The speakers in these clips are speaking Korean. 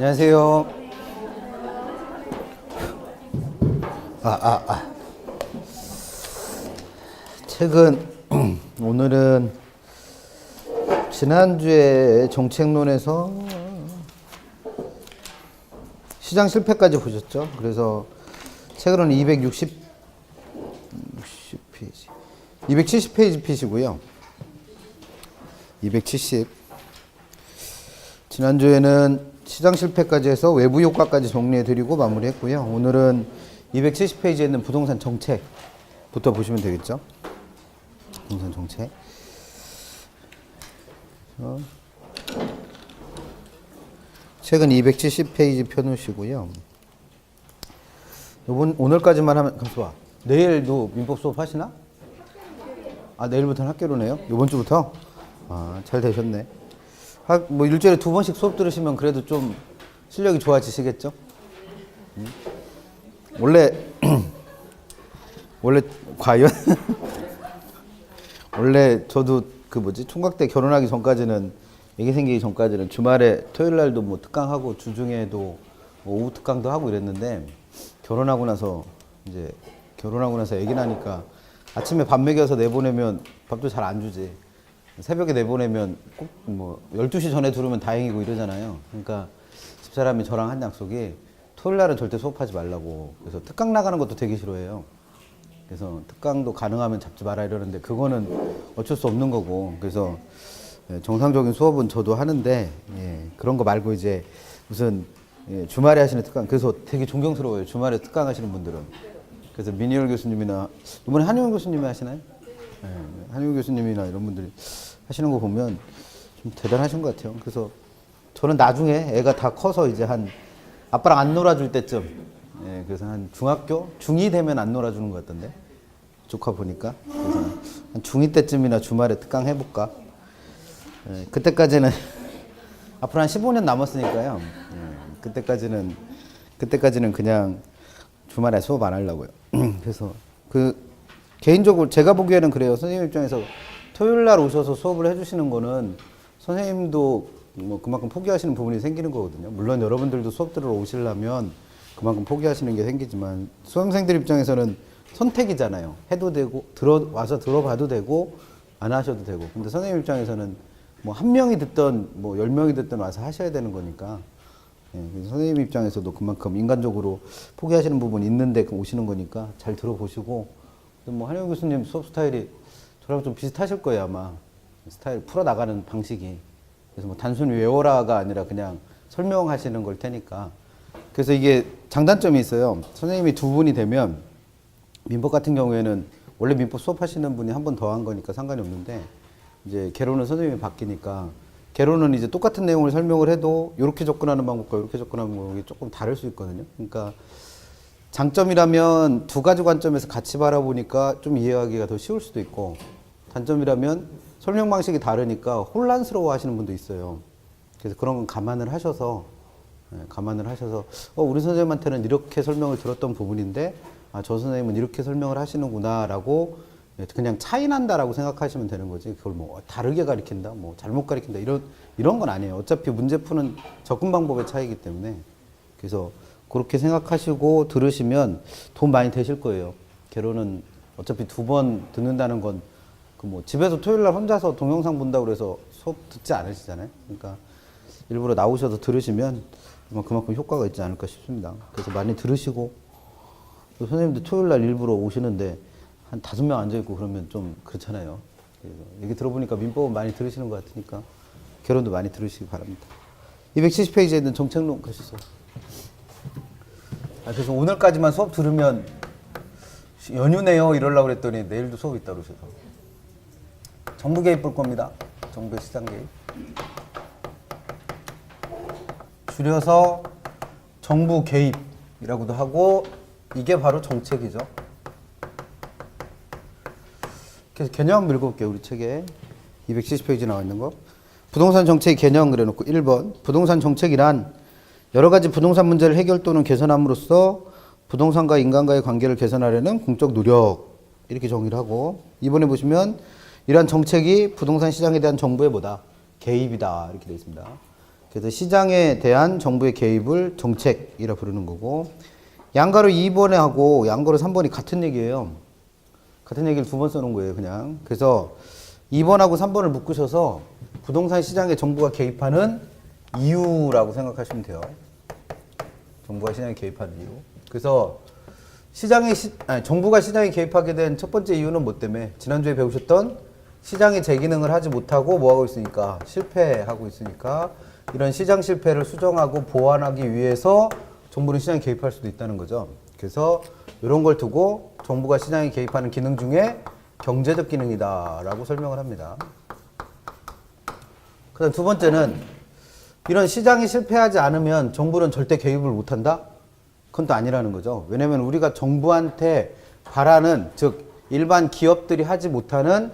안녕하세요. 책은 오늘은 지난주에 정책론에서 시장 실패까지 보셨죠? 그래서 책으로는 270페이지 피시고요. 270. 지난주에는 시장 실패까지 해서 외부 효과까지 정리해드리고 마무리했고요. 오늘은 270페이지에 있는 부동산 정책부터 보시면 되겠죠. 부동산 정책. 책은 270페이지 펴놓으시고요. 오늘까지만 하면, 잠시만. 내일도 민법 수업 하시나? 내일부터는 학교로네요? 이번 주부터? 잘 되셨네. 뭐 일주일에 2번씩 수업 들으시면 그래도 좀 실력이 좋아지시겠죠? 원래 과연 원래 저도 총각 때 결혼하기 전까지는, 애기 생기기 전까지는 주말에 토요일 날도 뭐 특강하고 주중에도 뭐 오후 특강도 하고 이랬는데, 결혼하고 나서 애기 나니까 아침에 밥 먹여서 내보내면 밥도 잘 안 주지. 새벽에 내보내면 꼭 뭐 12시 전에 들으면 다행이고 이러잖아요. 그러니까 집사람이 저랑 한 약속이 토요일 날은 절대 수업하지 말라고. 그래서 특강 나가는 것도 되게 싫어해요. 그래서 특강도 가능하면 잡지 마라 이러는데, 그거는 어쩔 수 없는 거고. 그래서 정상적인 수업은 저도 하는데, 그런 거 말고 이제 무슨 주말에 하시는 특강, 그래서 되게 존경스러워요. 주말에 특강 하시는 분들은. 그래서 민희열 교수님이나 이번에 한용훈 교수님이 하시나요? 한용훈 교수님이나 이런 분들이 하시는 거 보면 좀 대단하신 것 같아요. 그래서 저는 나중에 애가 다 커서 이제 아빠랑 안 놀아줄 때쯤, 그래서 한 중학교? 중2 되면 안 놀아주는 것 같던데, 조카 보니까. 그래서 한 중2 때쯤이나 주말에 특강 해볼까. 그때까지는 앞으로 한 15년 남았으니까요. 그때까지는 그냥 주말에 수업 안 하려고요. 그래서 개인적으로 제가 보기에는 그래요. 선생님 입장에서 토요일 날 오셔서 수업을 해주시는 거는 선생님도 뭐 그만큼 포기하시는 부분이 생기는 거거든요. 물론 여러분들도 수업 들으러 오시려면 그만큼 포기하시는 게 생기지만, 수험생들 입장에서는 선택이잖아요. 해도 되고, 와서 들어봐도 되고, 안 하셔도 되고. 근데 선생님 입장에서는 뭐 한 명이 듣던 뭐 10명이 듣던 와서 하셔야 되는 거니까, 선생님 입장에서도 그만큼 인간적으로 포기하시는 부분이 있는데 오시는 거니까 잘 들어보시고, 뭐 한영 교수님 수업 스타일이 저랑 좀 비슷하실 거예요, 아마. 스타일 풀어나가는 방식이. 그래서 뭐 단순히 외워라가 아니라 그냥 설명하시는 걸 테니까. 그래서 이게 장단점이 있어요. 선생님이 두 분이 되면, 민법 같은 경우에는 원래 민법 수업하시는 분이 한 번 더 한 거니까 상관이 없는데, 이제 개론은 선생님이 바뀌니까, 개론은 이제 똑같은 내용을 설명을 해도 이렇게 접근하는 방법과 이렇게 접근하는 방법이 조금 다를 수 있거든요. 그러니까 장점이라면 두 가지 관점에서 같이 바라보니까 좀 이해하기가 더 쉬울 수도 있고, 단점이라면 설명 방식이 다르니까 혼란스러워 하시는 분도 있어요. 그래서 그런 건 감안을 하셔서 우리 선생님한테는 이렇게 설명을 들었던 부분인데, 저 선생님은 이렇게 설명을 하시는구나 라고 그냥 차이 난다라고 생각하시면 되는 거지, 그걸 뭐 다르게 가리킨다, 뭐 잘못 가리킨다, 이런 건 아니에요. 어차피 문제 푸는 접근 방법의 차이기 때문에. 그래서 그렇게 생각하시고 들으시면 돈 많이 되실 거예요. 개론은 어차피 2번 듣는다는 건 뭐 집에서 토요일 날 혼자서 동영상 본다고 그래서 수업 듣지 않으시잖아요. 그러니까 일부러 나오셔서 들으시면 그만큼 효과가 있지 않을까 싶습니다. 그래서 많이 들으시고, 또 선생님들 토요일 날 일부러 오시는데 한 5명 앉아있고 그러면 좀 그렇잖아요. 그래서 얘기 들어보니까 민법은 많이 들으시는 것 같으니까 개론도 많이 들으시기 바랍니다. 270페이지에 있는 정책론 가시죠. 그래서 오늘까지만 수업 들으면 연휴네요 이러려고 그랬더니 내일도 수업 있다 그러셔서. 정부 개입 볼 겁니다. 정부의 시장 개입. 줄여서 정부 개입이라고도 하고, 이게 바로 정책이죠. 그래서 개념 한번 읽어볼게요. 우리 책에 270페이지 나와 있는 거. 부동산 정책 개념 그래놓고 1번. 부동산 정책이란 여러 가지 부동산 문제를 해결 또는 개선함으로써 부동산과 인간과의 관계를 개선하려는 공적 노력, 이렇게 정의를 하고, 2번에 보시면 이러한 정책이 부동산 시장에 대한 정부의 개입이다, 이렇게 되어 있습니다. 그래서 시장에 대한 정부의 개입을 정책이라 부르는 거고, 양가로 2번에 하고 양가로 3번이 같은 얘기예요. 같은 얘기를 두 번 써놓은 거예요, 그냥. 그래서 2번하고 3번을 묶으셔서 부동산 시장에 정부가 개입하는 이유라고 생각하시면 돼요. 정부가 시장에 개입하는 이유. 그래서 정부가 시장에 개입하게 된 첫 번째 이유는 뭐 때문에? 지난주에 배우셨던 시장이 제 기능을 하지 못하고 뭐 하고 있으니까? 실패하고 있으니까 이런 시장 실패를 수정하고 보완하기 위해서 정부는 시장에 개입할 수도 있다는 거죠. 그래서 이런 걸 두고 정부가 시장에 개입하는 기능 중에 경제적 기능이다라고 설명을 합니다. 그다음 두 번째는 이런 시장이 실패하지 않으면 정부는 절대 개입을 못한다? 그건 또 아니라는 거죠. 왜냐하면 우리가 정부한테 바라는, 즉 일반 기업들이 하지 못하는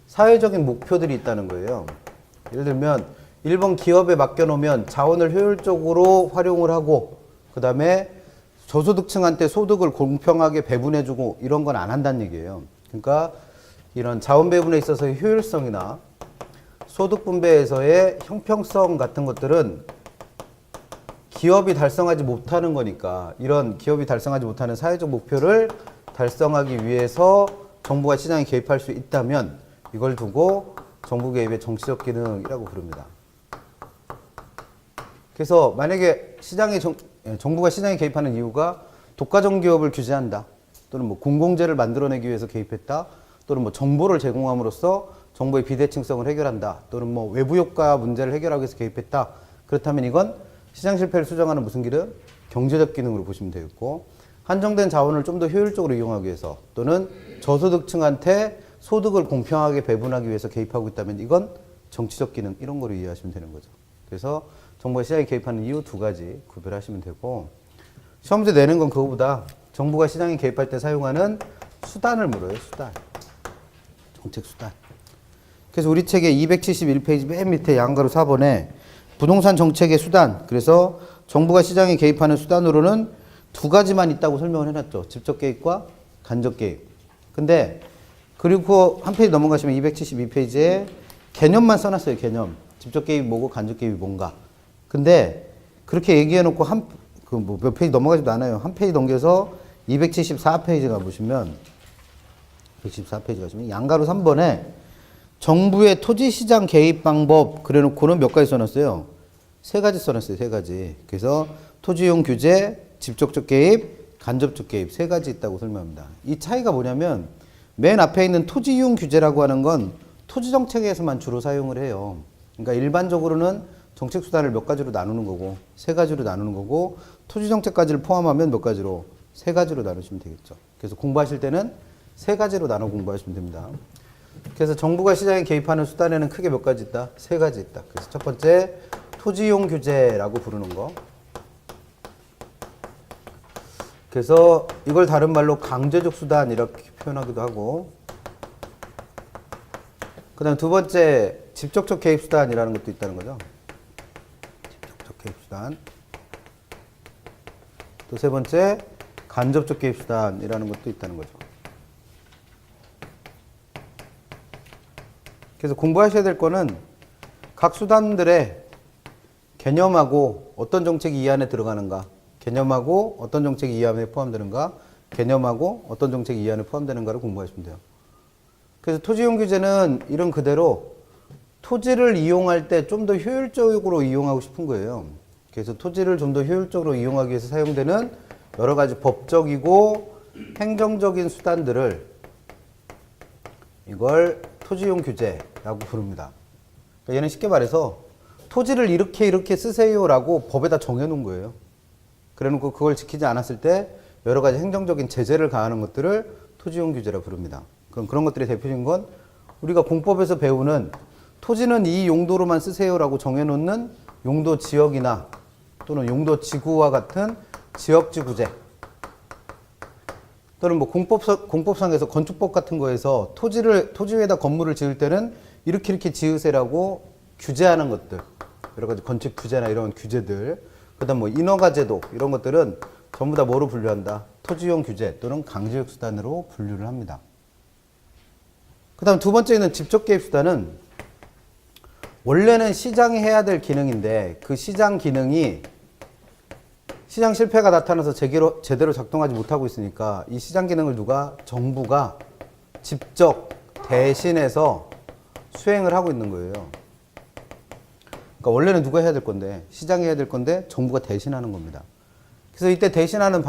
사회적인 목표들이 있다는 거예요. 예를 들면 일본 기업에 맡겨놓으면 자원을 효율적으로 활용을 하고 그 다음에 저소득층한테 소득을 공평하게 배분해주고 이런 건 안 한다는 얘기예요. 그러니까 이런 자원 배분에 있어서의 효율성이나 소득 분배에서의 형평성 같은 것들은 기업이 달성하지 못하는 거니까 이런 기업이 달성하지 못하는 사회적 목표를 달성하기 위해서 정부가 시장에 개입할 수 있다면 이걸 두고 정부 개입의 정치적 기능이라고 부릅니다. 그래서 만약에 정부가 시장에 개입하는 이유가 독과점 기업을 규제한다, 또는 뭐 공공재를 만들어내기 위해서 개입했다, 또는 뭐 정보를 제공함으로써 정보의 비대칭성을 해결한다, 또는 뭐 외부 효과 문제를 해결하기 위해서 개입했다. 그렇다면 이건 시장 실패를 수정하는 무슨 기능? 경제적 기능으로 보시면 되겠고, 한정된 자원을 좀 더 효율적으로 이용하기 위해서 또는 저소득층한테 소득을 공평하게 배분하기 위해서 개입하고 있다면 이건 정치적 기능, 이런 거로 이해하시면 되는 거죠. 그래서 정부가 시장에 개입하는 이유 두 가지 구별하시면 되고, 시험 문제 내는 건 그거보다 정부가 시장에 개입할 때 사용하는 수단을 물어요. 수단. 정책 수단. 그래서 우리 책의 271페이지 맨 밑에 양가로 4번에 부동산 정책의 수단, 그래서 정부가 시장에 개입하는 수단으로는 두 가지만 있다고 설명을 해놨죠. 직접 개입과 간접 개입. 근데 그리고 한 페이지 넘어가시면 272페이지에 개념만 써놨어요. 개념. 직접 개입이 뭐고 간접 개입이 뭔가. 근데 그렇게 얘기해놓고 몇 페이지 넘어가지도 않아요. 한 페이지 넘겨서 274페이지가 보시면 114페이지 가시면 양가로 3번에 정부의 토지시장 개입 방법 그래놓고는 몇 가지 써놨어요? 세 가지 써놨어요. 세 가지. 그래서 토지이용 규제, 직접적 개입, 간접적 개입 세 가지 있다고 설명합니다. 이 차이가 뭐냐면 맨 앞에 있는 토지이용 규제라고 하는 건 토지정책에서만 주로 사용을 해요. 그러니까 일반적으로는 정책수단을 몇 가지로 나누는 거고 세 가지로 나누는 거고 토지정책까지를 포함하면 몇 가지로? 세 가지로 나누시면 되겠죠. 그래서 공부하실 때는 세 가지로 나눠 공부하시면 됩니다. 그래서 정부가 시장에 개입하는 수단에는 크게 몇 가지 있다? 세 가지 있다. 그래서 첫 번째 토지이용 규제라고 부르는 거. 그래서 이걸 다른 말로 강제적 수단 이렇게 표현하기도 하고, 그 다음 두 번째 직접적 개입 수단이라는 것도 있다는 거죠. 직접적 개입 수단. 또 세 번째 간접적 개입 수단이라는 것도 있다는 거죠. 그래서 공부하셔야 될 거는 각 수단들의 개념하고 어떤 정책이 이 안에 들어가는가, 개념하고 어떤 정책이 이 안에 포함되는가, 개념하고 어떤 정책이 이 안에 포함되는가를 공부하시면 돼요. 그래서 토지이용 규제는 이런 그대로 토지를 이용할 때 좀 더 효율적으로 이용하고 싶은 거예요. 그래서 토지를 좀 더 효율적으로 이용하기 위해서 사용되는 여러 가지 법적이고 행정적인 수단들을 이걸 토지이용 규제라고 부릅니다. 그러니까 얘는 쉽게 말해서 토지를 이렇게 쓰세요라고 법에다 정해놓은 거예요. 그래놓고 그걸 지키지 않았을 때 여러 가지 행정적인 제재를 가하는 것들을 토지이용 규제라고 부릅니다. 그럼 그런 것들의 대표적인 건 우리가 공법에서 배우는 토지는 이 용도로만 쓰세요라고 정해놓는 용도 지역이나 또는 용도 지구와 같은 지역지 구제, 또는 뭐 공법상에서 건축법 같은 거에서 토지 위에다 건물을 지을 때는 이렇게 지으세라고 규제하는 것들, 여러 가지 건축 규제나 이런 규제들, 그다음 뭐 인허가제도 이런 것들은 전부 다 뭐로 분류한다? 토지이용 규제 또는 강제적 수단으로 분류를 합니다. 그다음 두 번째는 직접 개입 수단은 원래는 시장이 해야 될 기능인데 그 시장 기능이 시장 실패가 나타나서 제대로 작동하지 못하고 있으니까 이 시장 기능을 정부가 직접 대신해서 수행을 하고 있는 거예요. 그러니까 원래는 누가 해야 될 건데 시장이 해야 될 건데 정부가 대신하는 겁니다. 그래서 이때 대신하는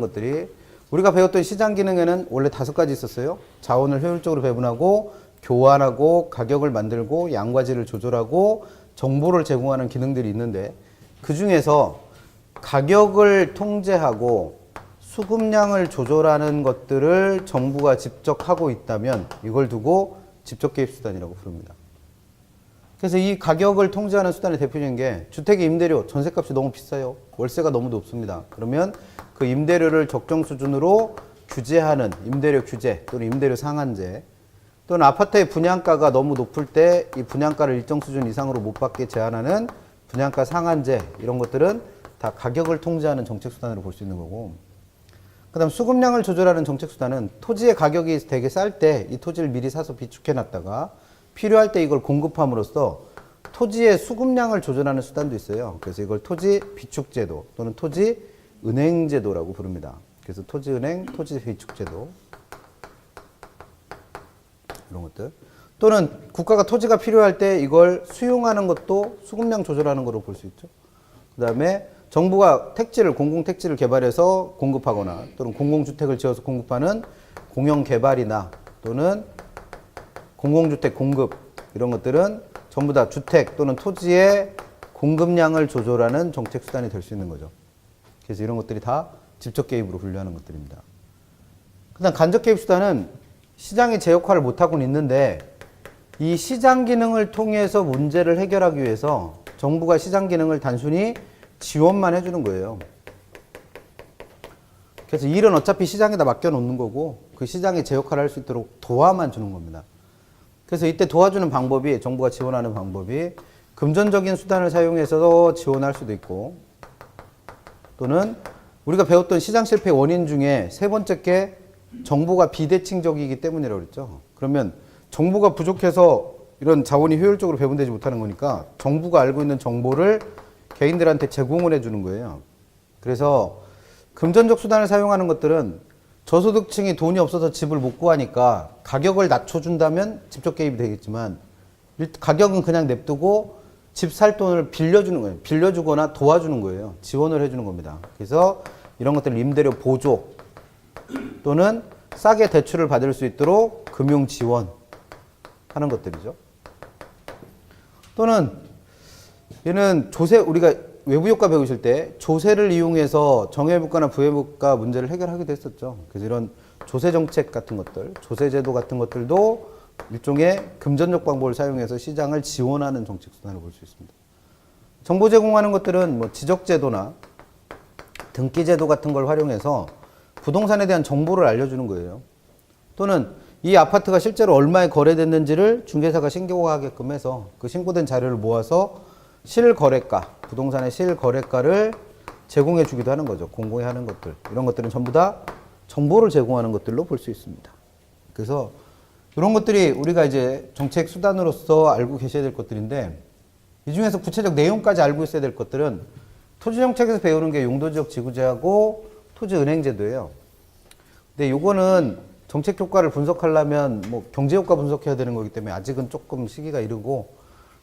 것들이 우리가 배웠던 시장 기능에는 원래 5가지 있었어요. 자원을 효율적으로 배분하고 교환하고 가격을 만들고 양과질을 조절하고 정보를 제공하는 기능들이 있는데 그 중에서 가격을 통제하고 수급량을 조절하는 것들을 정부가 직접 하고 있다면 이걸 두고 직접 개입 수단이라고 부릅니다. 그래서 이 가격을 통제하는 수단의 대표적인 게 주택의 임대료, 전셋값이 너무 비싸요. 월세가 너무 높습니다. 그러면 그 임대료를 적정 수준으로 규제하는 임대료 규제 또는 임대료 상한제, 또는 아파트의 분양가가 너무 높을 때 이 분양가를 일정 수준 이상으로 못 받게 제한하는 분양가 상한제, 이런 것들은 다 가격을 통제하는 정책 수단으로 볼 수 있는 거고, 그 다음 수급량을 조절하는 정책 수단은 토지의 가격이 되게 쌀 때 이 토지를 미리 사서 비축해 놨다가 필요할 때 이걸 공급함으로써 토지의 수급량을 조절하는 수단도 있어요. 그래서 이걸 토지 비축제도 또는 토지 은행제도라고 부릅니다. 그래서 토지은행, 토지 비축제도, 이런 것들. 또는 국가가 토지가 필요할 때 이걸 수용하는 것도 수급량 조절하는 거로 볼 수 있죠. 그 다음에 정부가 공공택지를 개발해서 공급하거나 또는 공공주택을 지어서 공급하는 공영개발이나 또는 공공주택 공급, 이런 것들은 전부 다 주택 또는 토지의 공급량을 조절하는 정책 수단이 될 수 있는 거죠. 그래서 이런 것들이 다 직접 개입으로 분류하는 것들입니다. 그 다음 간접 개입 수단은 시장이 제 역할을 못하고는 있는데 이 시장 기능을 통해서 문제를 해결하기 위해서 정부가 시장 기능을 단순히 지원만 해주는 거예요. 그래서 일은 어차피 시장에다 맡겨놓는 거고 그 시장이 제 역할을 할 수 있도록 도와만 주는 겁니다. 그래서 이때 도와주는 방법이, 정부가 지원하는 방법이 금전적인 수단을 사용해서 지원할 수도 있고, 또는 우리가 배웠던 시장 실패 원인 중에 세 번째 게 정보가 비대칭적이기 때문이라고 그랬죠. 그러면 정보가 부족해서 이런 자원이 효율적으로 배분되지 못하는 거니까 정부가 알고 있는 정보를 개인들한테 제공을 해주는 거예요. 그래서 금전적 수단을 사용하는 것들은 저소득층이 돈이 없어서 집을 못 구하니까 가격을 낮춰준다면 직접 개입이 되겠지만 가격은 그냥 냅두고 집 살 돈을 빌려주는 거예요. 빌려주거나 도와주는 거예요. 지원을 해주는 겁니다. 그래서 이런 것들을 임대료 보조 또는 싸게 대출을 받을 수 있도록 금융 지원하는 것들이죠. 또는 얘는 우리가 외부효과 배우실 때 조세를 이용해서 정해물가나 부해물가 문제를 해결하기도 했었죠. 그래서 이런 조세정책 같은 것들, 조세제도 같은 것들도 일종의 금전적 방법을 사용해서 시장을 지원하는 정책 수단을 볼 수 있습니다. 정보 제공하는 것들은 뭐 지적제도나 등기제도 같은 걸 활용해서 부동산에 대한 정보를 알려주는 거예요. 또는 이 아파트가 실제로 얼마에 거래됐는지를 중개사가 신고하게끔 해서 그 신고된 자료를 모아서 실거래가, 부동산의 실거래가를 제공해 주기도 하는 거죠. 공고히 하는 것들. 이런 것들은 전부 다 정보를 제공하는 것들로 볼 수 있습니다. 그래서 이런 것들이 우리가 이제 정책 수단으로서 알고 계셔야 될 것들인데, 이 중에서 구체적 내용까지 알고 있어야 될 것들은 토지정책에서 배우는 게 용도지역 지구제하고 토지은행제도예요. 근데 요거는 정책 효과를 분석하려면 뭐 경제효과 분석해야 되는 거기 때문에 아직은 조금 시기가 이르고,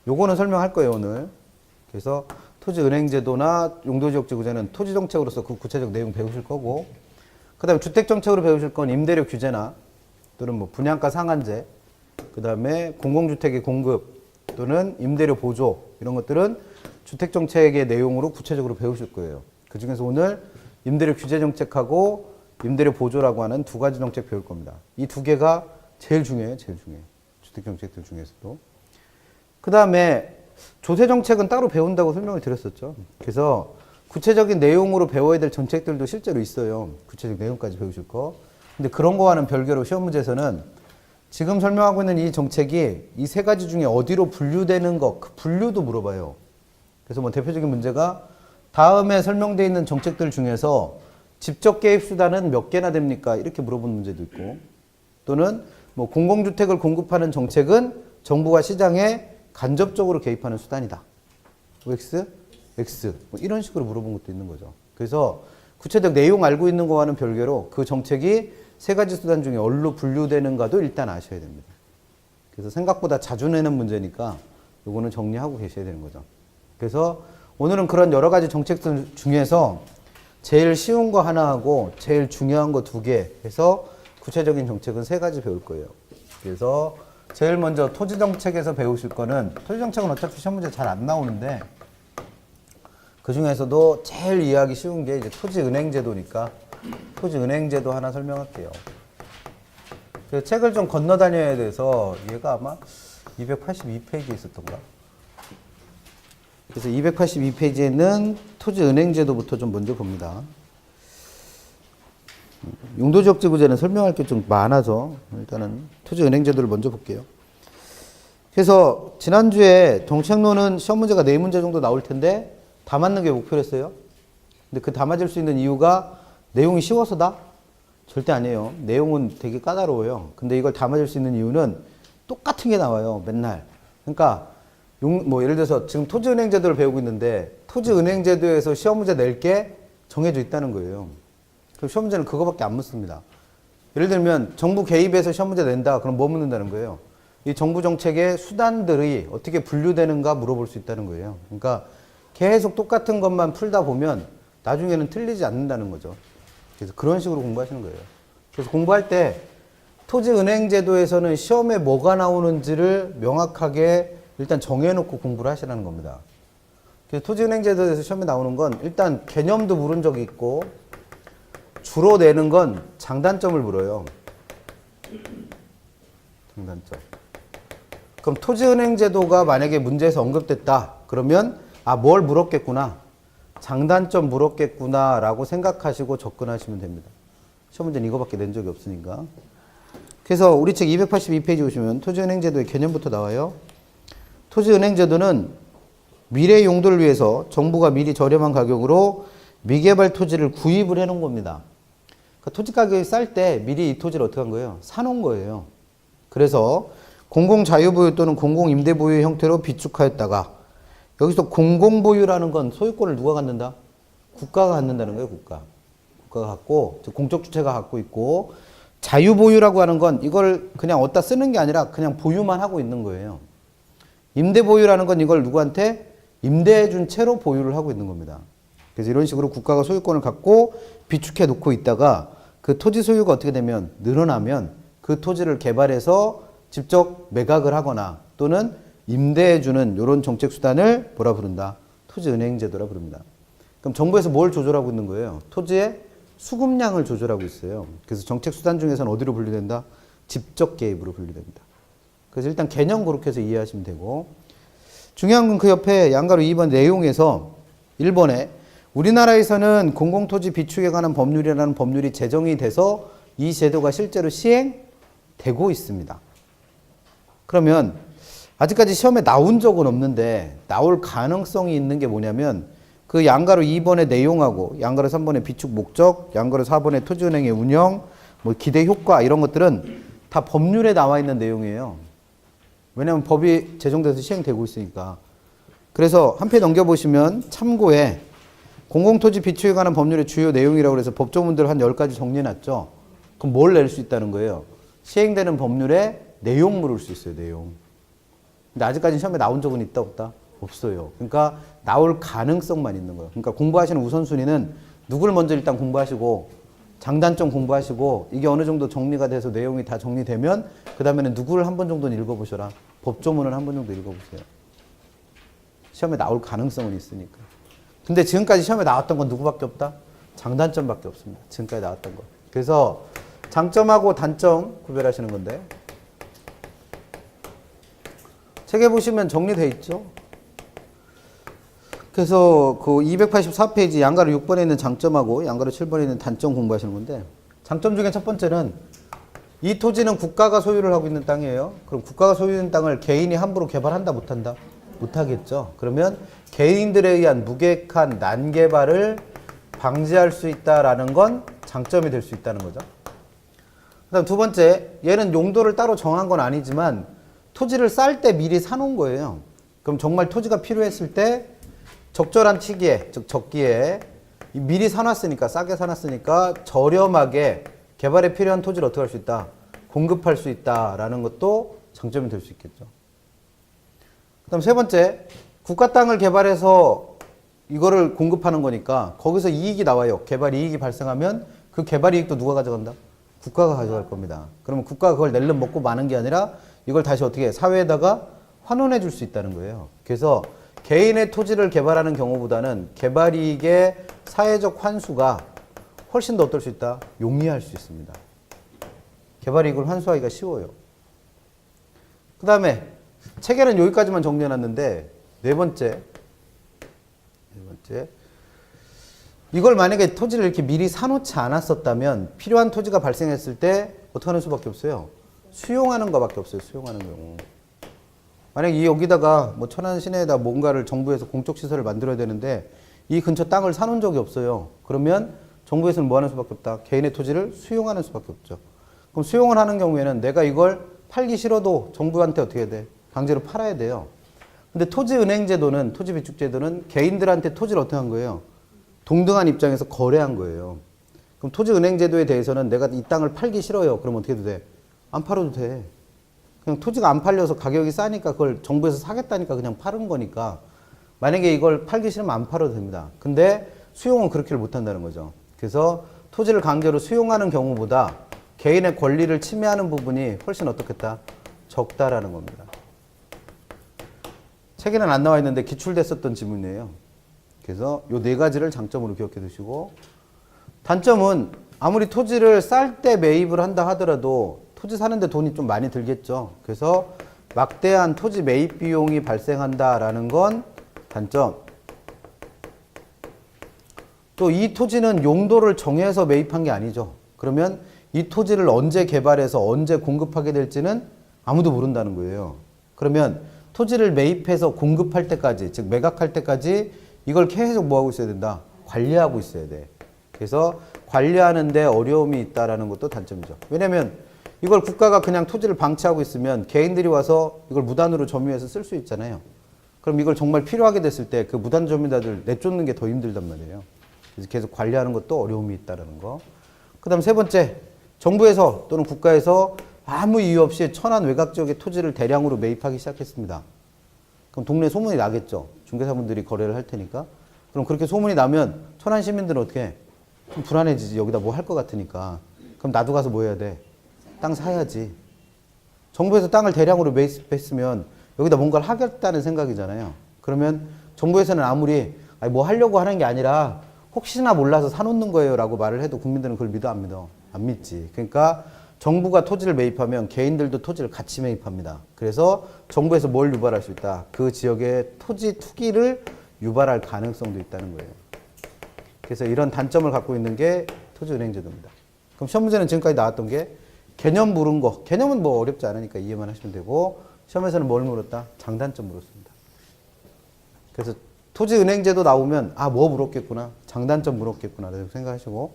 요거는 설명할 거예요, 오늘. 그래서 토지은행제도나 용도지역지구제는 토지정책으로서 그 구체적 내용 배우실 거고, 그 다음에 주택정책으로 배우실 건 임대료 규제나 또는 뭐 분양가 상한제, 그 다음에 공공주택의 공급 또는 임대료 보조, 이런 것들은 주택정책의 내용으로 구체적으로 배우실 거예요. 그 중에서 오늘 임대료 규제 정책하고 임대료 보조라고 하는 2가지 정책 배울 겁니다. 이 2개가 제일 중요해요. 제일 중요해요. 주택정책들 중에서도. 그 다음에 조세정책은 따로 배운다고 설명을 드렸었죠. 그래서 구체적인 내용으로 배워야 될 정책들도 실제로 있어요. 구체적 내용까지 배우실 거. 근데 그런 거와는 별개로 시험 문제에서는 지금 설명하고 있는 이 정책이 이 3가지 중에 어디로 분류되는 거, 그 분류도 물어봐요. 그래서 뭐 대표적인 문제가 다음에 설명되어 있는 정책들 중에서 직접 개입 수단은 몇 개나 됩니까? 이렇게 물어보는 문제도 있고, 또는 뭐 공공주택을 공급하는 정책은 정부가 시장에 간접적으로 개입하는 수단이다. OX, X. 뭐 이런 식으로 물어본 것도 있는 거죠. 그래서 구체적 내용 알고 있는 거와는 별개로 그 정책이 세 가지 수단 중에 어디로 분류되는가도 일단 아셔야 됩니다. 그래서 생각보다 자주 내는 문제니까 요거는 정리하고 계셔야 되는 거죠. 그래서 오늘은 그런 여러 가지 정책들 중에서 제일 쉬운 거 하나 하고 제일 중요한 거 2개 해서 구체적인 정책은 3가지 배울 거예요. 그래서 제일 먼저 토지정책에서 배우실 거는, 토지정책은 어차피 시험 문제 잘 안 나오는데 그 중에서도 제일 이해하기 쉬운 게 이제 토지은행제도니까 토지은행제도 하나 설명할게요. 그 책을 좀 건너 다녀야 돼서 얘가 아마 282페이지에 있었던가. 그래서 282페이지에 있는 토지은행제도부터 좀 먼저 봅니다. 용도지역지구제는 설명할 게 좀 많아서 일단은 토지은행제도를 먼저 볼게요. 그래서 지난주에 정책론은 시험 문제가 4문제 정도 나올 텐데 다 맞는 게 목표였어요. 근데 그 다 맞을 수 있는 이유가 내용이 쉬워서다? 절대 아니에요. 내용은 되게 까다로워요. 근데 이걸 다 맞을 수 있는 이유는 똑같은 게 나와요. 맨날. 그러니까 뭐 예를 들어서 지금 토지은행제도를 배우고 있는데 토지은행제도에서 시험 문제 낼 게 정해져 있다는 거예요. 그럼 시험 문제는 그거밖에 안 묻습니다. 예를 들면 정부 개입해서 시험 문제 낸다. 그럼 뭐 묻는다는 거예요? 이 정부 정책의 수단들이 어떻게 분류되는가 물어볼 수 있다는 거예요. 그러니까 계속 똑같은 것만 풀다 보면 나중에는 틀리지 않는다는 거죠. 그래서 그런 식으로 공부하시는 거예요. 그래서 공부할 때 토지은행제도에서는 시험에 뭐가 나오는지를 명확하게 일단 정해놓고 공부를 하시라는 겁니다. 그래서 토지은행제도에서 시험에 나오는 건 일단 개념도 물은 적이 있고 주로 내는 건 장단점을 물어요. 장단점. 그럼 토지은행제도가 만약에 문제에서 언급됐다. 그러면 뭘 물었겠구나. 장단점 물었겠구나 라고 생각하시고 접근하시면 됩니다. 시험 문제는 이거밖에 낸 적이 없으니까. 그래서 우리 책 282페이지 보시면 토지은행제도의 개념부터 나와요. 토지은행제도는 미래 용도를 위해서 정부가 미리 저렴한 가격으로 미개발 토지를 구입을 해놓은 겁니다. 그러니까 토지 가격이 쌀 때 미리 이 토지를 어떻게 한 거예요? 사놓은 거예요. 그래서 공공자유보유 또는 공공임대보유 형태로 비축하였다가, 여기서 공공보유라는 건 소유권을 누가 갖는다? 국가가 갖는다는 거예요. 국가가 갖고, 공적 주체가 갖고 있고, 자유보유라고 하는 건 이걸 그냥 어디다 쓰는 게 아니라 그냥 보유만 하고 있는 거예요. 임대보유라는 건 이걸 누구한테 임대해 준 채로 보유를 하고 있는 겁니다. 그래서 이런 식으로 국가가 소유권을 갖고 비축해 놓고 있다가 그 토지 소유가 어떻게 되면 늘어나면 그 토지를 개발해서 직접 매각을 하거나 또는 임대해 주는 이런 정책 수단을 뭐라 부른다? 토지은행제도라 부릅니다. 그럼 정부에서 뭘 조절하고 있는 거예요? 토지의 수급량을 조절하고 있어요. 그래서 정책 수단 중에서는 어디로 분류된다? 직접 개입으로 분류됩니다. 그래서 일단 개념 그렇게 해서 이해하시면 되고, 중요한 건 그 옆에 양가로 2번 내용에서 1번에 우리나라에서는 공공토지 비축에 관한 법률이라는 법률이 제정이 돼서 이 제도가 실제로 시행되고 있습니다. 그러면 아직까지 시험에 나온 적은 없는데 나올 가능성이 있는 게 뭐냐면 그 양가로 2번의 내용하고 양가로 3번의 비축 목적, 양가로 4번의 토지은행의 운영, 뭐 기대 효과 이런 것들은 다 법률에 나와 있는 내용이에요. 왜냐하면 법이 제정돼서 시행되고 있으니까. 그래서 한 페이지 넘겨보시면 참고에 공공토지 비축에 관한 법률의 주요 내용이라고 해서 법조문들 한 10가지 정리해놨죠. 그럼 뭘 낼 수 있다는 거예요? 시행되는 법률의 내용 물을 수 있어요. 내용. 근데 아직까지 시험에 나온 적은 있다 없다? 없어요. 그러니까 나올 가능성만 있는 거예요. 그러니까 공부하시는 우선순위는 누구를 먼저 일단 공부하시고 장단점 공부하시고 이게 어느 정도 정리가 돼서 내용이 다 정리되면 그 다음에는 누구를 한 번 정도는 읽어보셔라. 법조문을 한 번 정도 읽어보세요. 시험에 나올 가능성은 있으니까. 근데 지금까지 시험에 나왔던 건 누구밖에 없다? 장단점밖에 없습니다. 지금까지 나왔던 거. 그래서 장점하고 단점 구별하시는 건데 책에 보시면 정리되어 있죠. 그래서 그 284페이지 양가로 6번에 있는 장점하고 양가로 7번에 있는 단점 공부하시는 건데, 장점 중에 첫 번째는 이 토지는 국가가 소유를 하고 있는 땅이에요. 그럼 국가가 소유하는 땅을 개인이 함부로 개발한다 못한다? 못하겠죠. 그러면 개인들에 의한 무계획한 난개발을 방지할 수 있다라는 건 장점이 될 수 있다는 거죠. 그다음 두 번째, 얘는 용도를 따로 정한 건 아니지만 토지를 쌀 때 미리 사놓은 거예요. 그럼 정말 토지가 필요했을 때 적절한 시기에, 즉 적기에 미리 사놨으니까, 싸게 사놨으니까 저렴하게 개발에 필요한 토지를 어떻게 할 수 있다? 공급할 수 있다라는 것도 장점이 될 수 있겠죠. 그 다음 세 번째, 국가 땅을 개발해서 이거를 공급하는 거니까 거기서 이익이 나와요. 개발 이익이 발생하면 그 개발 이익도 누가 가져간다? 국가가 가져갈 겁니다. 그러면 국가가 그걸 낼름 먹고 마는 게 아니라 이걸 다시 어떻게 사회에다가 환원해 줄 수 있다는 거예요. 그래서 개인의 토지를 개발하는 경우보다는 개발 이익의 사회적 환수가 훨씬 더 어떨 수 있다? 용이할 수 있습니다. 개발 이익을 환수하기가 쉬워요. 그 다음에 체계는 여기까지만 정리해놨는데 네 번째 이걸 만약에 토지를 이렇게 미리 사놓지 않았었다면 필요한 토지가 발생했을 때 어떻게 하는 수밖에 없어요? 수용하는 것밖에 없어요. 수용하는 경우. 만약에 여기다가 뭐 천안 시내에다 뭔가를 정부에서 공적 시설을 만들어야 되는데 이 근처 땅을 사놓은 적이 없어요. 그러면 정부에서는 뭐 하는 수밖에 없다? 개인의 토지를 수용하는 수밖에 없죠. 그럼 수용을 하는 경우에는 내가 이걸 팔기 싫어도 정부한테 어떻게 해야 돼? 강제로 팔아야 돼요. 근데 토지은행제도는, 토지비축제도는 개인들한테 토지를 어떻게 한 거예요? 동등한 입장에서 거래한 거예요. 그럼 토지은행제도에 대해서는 내가 이 땅을 팔기 싫어요. 그럼 어떻게 해도 돼? 안 팔아도 돼. 그냥 토지가 안 팔려서 가격이 싸니까 그걸 정부에서 사겠다니까 그냥 파는 거니까 만약에 이걸 팔기 싫으면 안 팔아도 됩니다. 근데 수용은 그렇게를 못 한다는 거죠. 그래서 토지를 강제로 수용하는 경우보다 개인의 권리를 침해하는 부분이 훨씬 어떻겠다? 적다라는 겁니다. 책에는 안 나와 있는데 기출됐었던 지문이에요. 그래서 요 네 가지를 장점으로 기억해 두시고 단점은 아무리 토지를 쌀 때 매입을 한다 하더라도 토지 사는데 돈이 좀 많이 들겠죠. 그래서 막대한 토지 매입 비용이 발생한다라는 건 단점. 또 이 토지는 용도를 정해서 매입한 게 아니죠. 그러면 이 토지를 언제 개발해서 언제 공급하게 될지는 아무도 모른다는 거예요. 그러면 토지를 매입해서 공급할 때까지, 즉 매각할 때까지 이걸 계속 뭐 하고 있어야 된다? 관리하고 있어야 돼. 그래서 관리하는데 어려움이 있다라는 것도 단점이죠. 왜냐면 이걸 국가가 그냥 토지를 방치하고 있으면 개인들이 와서 이걸 무단으로 점유해서 쓸 수 있잖아요. 그럼 이걸 정말 필요하게 됐을 때 그 무단 점유자들 내쫓는 게 더 힘들단 말이에요. 그래서 계속 관리하는 것도 어려움이 있다라는 거. 그 다음 세 번째, 정부에서 또는 국가에서 아무 이유 없이 천안 외곽 지역의 토지를 대량으로 매입하기 시작했습니다. 그럼 동네에 소문이 나겠죠. 중개사분들이 거래를 할 테니까. 그럼 그렇게 소문이 나면 천안 시민들은 어떻게 해? 좀 불안해지지. 여기다 뭐 할 것 같으니까. 그럼 나도 가서 뭐 해야 돼? 땅 사야지. 정부에서 땅을 대량으로 매입했으면 여기다 뭔가를 하겠다는 생각이잖아요. 그러면 정부에서는 아무리 아니 뭐 하려고 하는 게 아니라 혹시나 몰라서 사놓는 거예요 라고 말을 해도 국민들은 그걸 믿어 안 믿어? 안 믿지. 그러니까 정부가 토지를 매입하면 개인들도 토지를 같이 매입합니다. 그래서 정부에서 뭘 유발할 수 있다? 그 지역의 토지 투기를 유발할 가능성도 있다는 거예요. 그래서 이런 단점을 갖고 있는 게 토지은행제도입니다. 그럼 시험 문제는 지금까지 나왔던 게 개념 물은 거. 개념은 뭐 어렵지 않으니까 이해만 하시면 되고 시험에서는 뭘 물었다? 장단점 물었습니다. 그래서 토지은행제도 나오면 아, 뭐 물었겠구나. 장단점 물었겠구나. 라고 생각하시고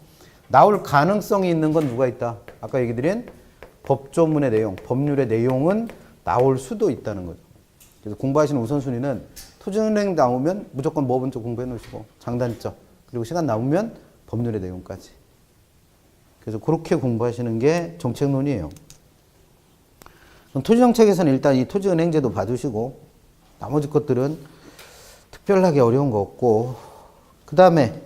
나올 가능성이 있는 건 누가 있다? 아까 얘기 드린 법조문의 내용, 법률의 내용은 나올 수도 있다는 거죠. 그래서 공부하시는 우선순위는 토지은행 나오면 무조건 뭐 먼저 공부해 놓으시고 장단점, 그리고 시간 남으면 법률의 내용까지. 그래서 그렇게 공부하시는 게 정책론이에요. 그럼 토지정책에서는 일단 이 토지은행제도 봐두시고 나머지 것들은 특별하게 어려운 거 없고 그 다음에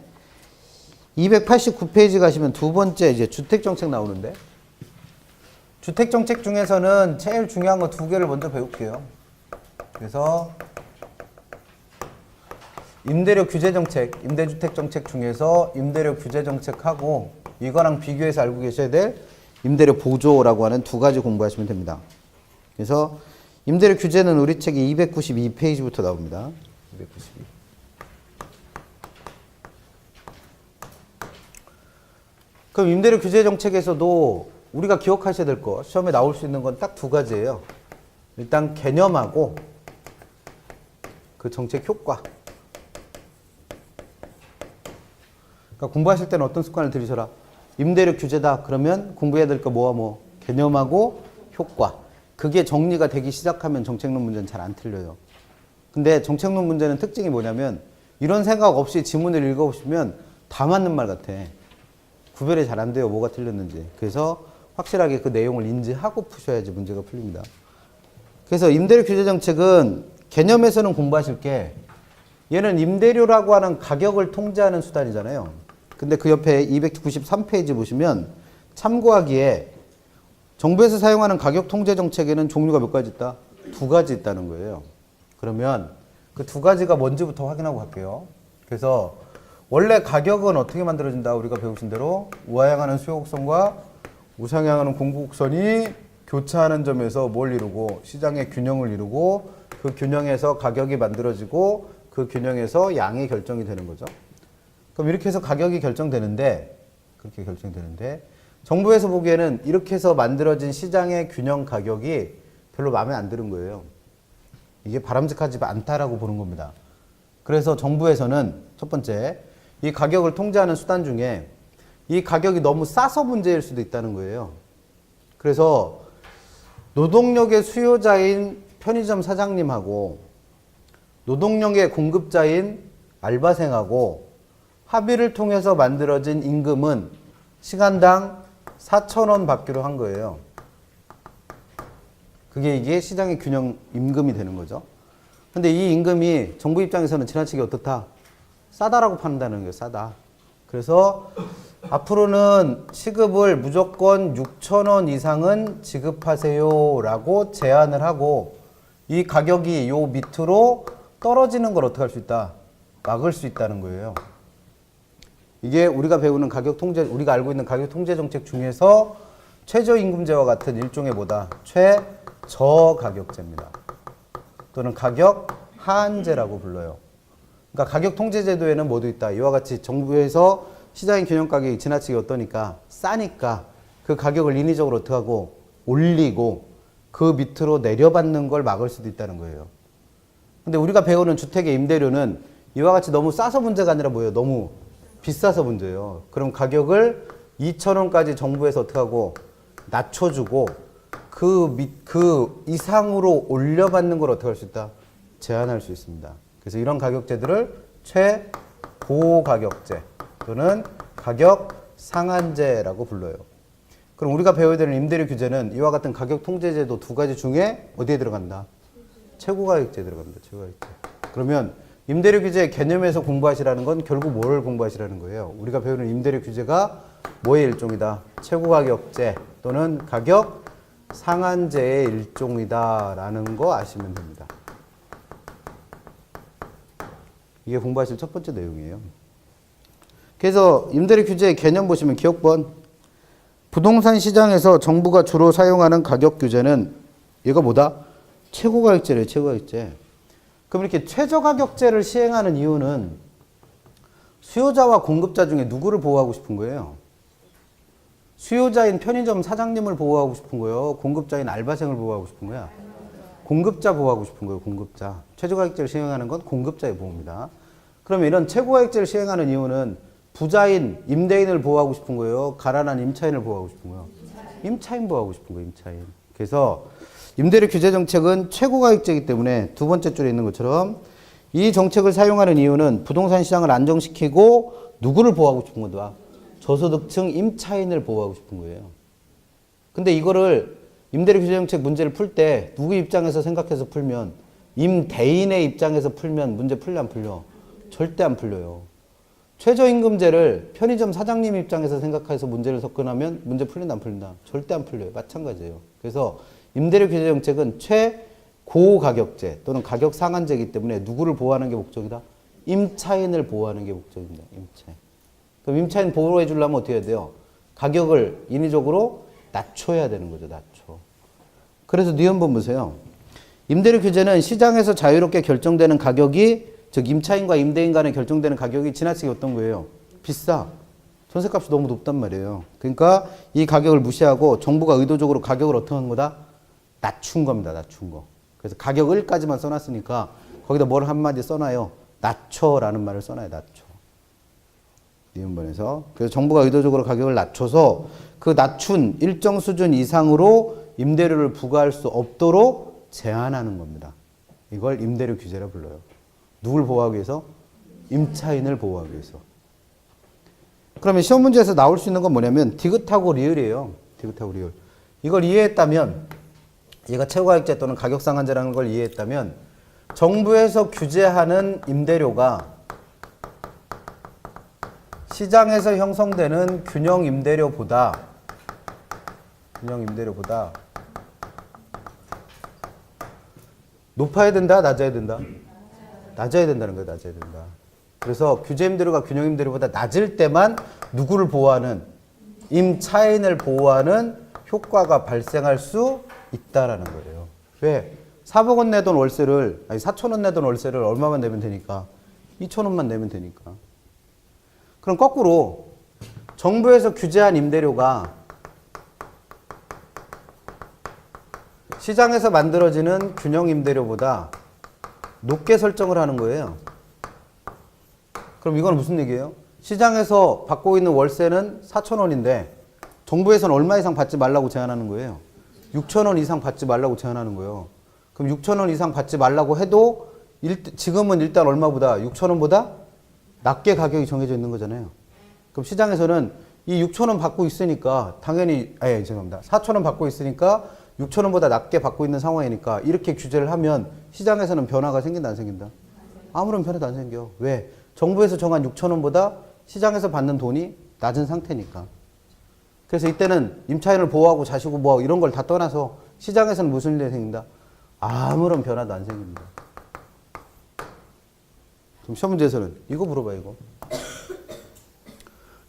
289페이지 가시면 두 번째 이제 주택정책 나오는데 주택정책 중에서는 제일 중요한 거 두 개를 먼저 배울게요. 그래서 임대료 규제정책, 임대주택정책 중에서 임대료 규제정책하고 이거랑 비교해서 알고 계셔야 될 임대료 보조라고 하는 두 가지 공부하시면 됩니다. 그래서 임대료 규제는 우리 책이 292페이지부터 나옵니다. 292. 그럼 임대료 규제 정책에서도 우리가 기억하셔야 될 거, 시험에 나올 수 있는 건 딱 두 가지예요. 일단 개념하고 그 정책 효과. 그러니까 공부하실 때는 어떤 습관을 들이셔라. 임대료 규제다. 그러면 공부해야 될 거 뭐와 뭐? 개념하고 효과. 그게 정리가 되기 시작하면 정책론 문제는 잘 안 틀려요. 근데 정책론 문제는 특징이 뭐냐면 이런 생각 없이 지문을 읽어보시면 다 맞는 말 같아. 구별이 잘 안 돼요. 뭐가 틀렸는지. 그래서 확실하게 그 내용을 인지하고 푸셔야지 문제가 풀립니다. 그래서 임대료 규제 정책은 개념에서는 공부하실 게 얘는 임대료라고 하는 가격을 통제하는 수단이잖아요. 근데 그 옆에 293페이지 보시면 참고하기에 정부에서 사용하는 가격 통제 정책에는 종류가 몇 가지 있다? 두 가지 있다는 거예요. 그러면 그 두 가지가 뭔지부터 확인하고 갈게요. 그래서 원래 가격은 어떻게 만들어진다? 우리가 배우신 대로 우하향하는 수요 곡선과 우상향하는 공급 곡선이 교차하는 점에서 뭘 이루고 시장의 균형을 이루고 그 균형에서 가격이 만들어지고 그 균형에서 양이 결정이 되는 거죠. 그럼 이렇게 해서 가격이 결정되는데 그렇게 결정되는데 정부에서 보기에는 이렇게 해서 만들어진 시장의 균형 가격이 별로 마음에 안 드는 거예요. 이게 바람직하지 않다라고 보는 겁니다. 그래서 정부에서는 첫 번째, 이 가격을 통제하는 수단 중에 이 가격이 너무 싸서 문제일 수도 있다는 거예요. 그래서 노동력의 수요자인 편의점 사장님하고 노동력의 공급자인 알바생하고 합의를 통해서 만들어진 임금은 시간당 4,000원 받기로 한 거예요. 이게 시장의 균형 임금이 되는 거죠. 근데 이 임금이 정부 입장에서는 지나치게 어떻다? 싸다라고 판다는 거예요. 싸다. 그래서 앞으로는 시급을 무조건 6,000원 이상은 지급하세요라고 제안을 하고 이 가격이 요 밑으로 떨어지는 걸 어떻게 할 수 있다? 막을 수 있다는 거예요. 이게 우리가 배우는 가격 통제, 우리가 알고 있는 가격 통제 정책 중에서 최저임금제와 같은 일종의 뭐다? 최저가격제입니다. 또는 가격 하한제라고 불러요. 그러니까 가격 통제 제도에는 뭐도 있다. 이와 같이 정부에서 시장의 균형 가격이 지나치게 어떠니까 싸니까 그 가격을 인위적으로 어떻게 하고 올리고 그 밑으로 내려받는 걸 막을 수도 있다는 거예요. 근데 우리가 배우는 주택의 임대료는 이와 같이 너무 싸서 문제가 아니라 뭐예요? 너무 비싸서 문제예요. 그럼 가격을 2,000원까지 정부에서 어떻게 하고 낮춰주고 그 이상으로 올려받는 걸 어떻게 할 수 있다? 제한할 수 있습니다. 그래서 이런 가격제들을 최고가격제 또는 가격 상한제라고 불러요. 그럼 우리가 배워야 되는 임대료 규제는 이와 같은 가격 통제제도 두 가지 중에 어디에 들어간다? 최고가격제에 들어갑니다. 최고가격제. 그러면 임대료 규제 개념에서 공부하시라는 건 결국 뭘 공부하시라는 거예요? 우리가 배우는 임대료 규제가 뭐의 일종이다? 최고가격제 또는 가격 상한제의 일종이다라는 거 아시면 됩니다. 이게 공부하실 첫 번째 내용이에요. 그래서 임대료 규제의 개념 보시면 기억번 부동산 시장에서 정부가 주로 사용하는 가격 규제는 얘가 뭐다? 최고가격제래요. 최고가격제. 그럼 이렇게 최저가격제를 시행하는 이유는 수요자와 공급자 중에 누구를 보호하고 싶은 거예요? 수요자인 편의점 사장님을 보호하고 싶은 거예요? 공급자인 알바생을 보호하고 싶은 거야? 공급자 보호하고 싶은 거예요. 공급자. 최저가격제를 시행하는 건 공급자의 보호입니다. 그러면 이런 최고가격제를 시행하는 이유는 부자인 임대인을 보호하고 싶은 거예요? 가난한 임차인을 보호하고 싶은 거예요? 임차인 보호하고 싶은 거예요. 임차인. 그래서 임대료 규제 정책은 최고가격제이기 때문에 두 번째 줄에 있는 것처럼 이 정책을 사용하는 이유는 부동산 시장을 안정시키고 누구를 보호하고 싶은 거다? 저소득층 임차인을 보호하고 싶은 거예요. 근데 이거를 임대료 규제 정책 문제를 풀 때 누구 입장에서 생각해서 풀면 임대인의 입장에서 풀면 문제 풀려 안 풀려? 절대 안 풀려요. 최저임금제를 편의점 사장님 입장에서 생각해서 문제를 접근하면 문제 풀린다 안 풀린다? 절대 안 풀려요. 마찬가지예요. 그래서 임대료 규제 정책은 최고가격제 또는 가격 상한제이기 때문에 누구를 보호하는 게 목적이다? 임차인을 보호하는 게 목적입니다. 임차인. 그럼 임차인 보호해 주려면 어떻게 해야 돼요? 가격을 인위적으로 낮춰야 되는 거죠. 낮춰. 그래서 니은번 보세요. 임대료 규제는 시장에서 자유롭게 결정되는 가격이 즉 임차인과 임대인 간에 결정되는 가격이 지나치게 어떤 거예요? 비싸. 전세값이 너무 높단 말이에요. 그러니까 이 가격을 무시하고 정부가 의도적으로 가격을 어떻게 한 거다? 낮춘 겁니다. 낮춘 거. 그래서 가격 1까지만 써놨으니까 거기다 뭘 한마디 써놔요? 낮춰라는 말을 써놔요. 낮춰. 니은번에서. 그래서 정부가 의도적으로 가격을 낮춰서 그 낮춘 일정 수준 이상으로 임대료를 부과할 수 없도록 제한하는 겁니다. 이걸 임대료 규제라 불러요. 누굴 보호하기 위해서? 임차인을 보호하기 위해서. 그러면 시험 문제에서 나올 수 있는 건 뭐냐면 디귿하고 리을이에요. 디귿하고 리을. 이걸 이해했다면, 얘가 최고가격제 또는 가격상한제라는 걸 이해했다면 정부에서 규제하는 임대료가 시장에서 형성되는 균형 임대료보다 높아야 된다, 낮아야 된다? 낮아야 된다는 거예요, 낮아야 된다. 그래서 규제 임대료가 균형 임대료보다 낮을 때만 누구를 보호하는? 임차인을 보호하는 효과가 발생할 수 있다라는 거예요. 왜? 4억 원 내던 월세를, 4천 원 내던 월세를 얼마만 내면 되니까? 2천 원만 내면 되니까. 그럼 거꾸로 정부에서 규제한 임대료가 시장에서 만들어지는 균형 임대료보다 높게 설정을 하는 거예요. 그럼 이건 무슨 얘기예요? 시장에서 받고 있는 월세는 4천 원인데 정부에서는 얼마 이상 받지 말라고 제한하는 거예요. 6천 원 이상 받지 말라고 제한하는 거예요. 그럼 6천 원 이상 받지 말라고 해도 지금은 일단 얼마보다? 6천 원보다 낮게 가격이 정해져 있는 거잖아요. 그럼 시장에서는 이 6천 원 받고 있으니까 당연히, 죄송합니다. 4천 원 받고 있으니까 6천 원보다 낮게 받고 있는 상황이니까 이렇게 규제를 하면 시장에서는 변화가 생긴다, 안 생긴다? 아무런 변화도 안 생겨. 왜? 정부에서 정한 6천 원보다 시장에서 받는 돈이 낮은 상태니까. 그래서 이때는 임차인을 보호하고 자시고 뭐 이런 걸 다 떠나서 시장에서는 무슨 일이 생긴다? 아무런 변화도 안 생깁니다. 그럼 시험 문제에서는 이거 물어봐요, 이거.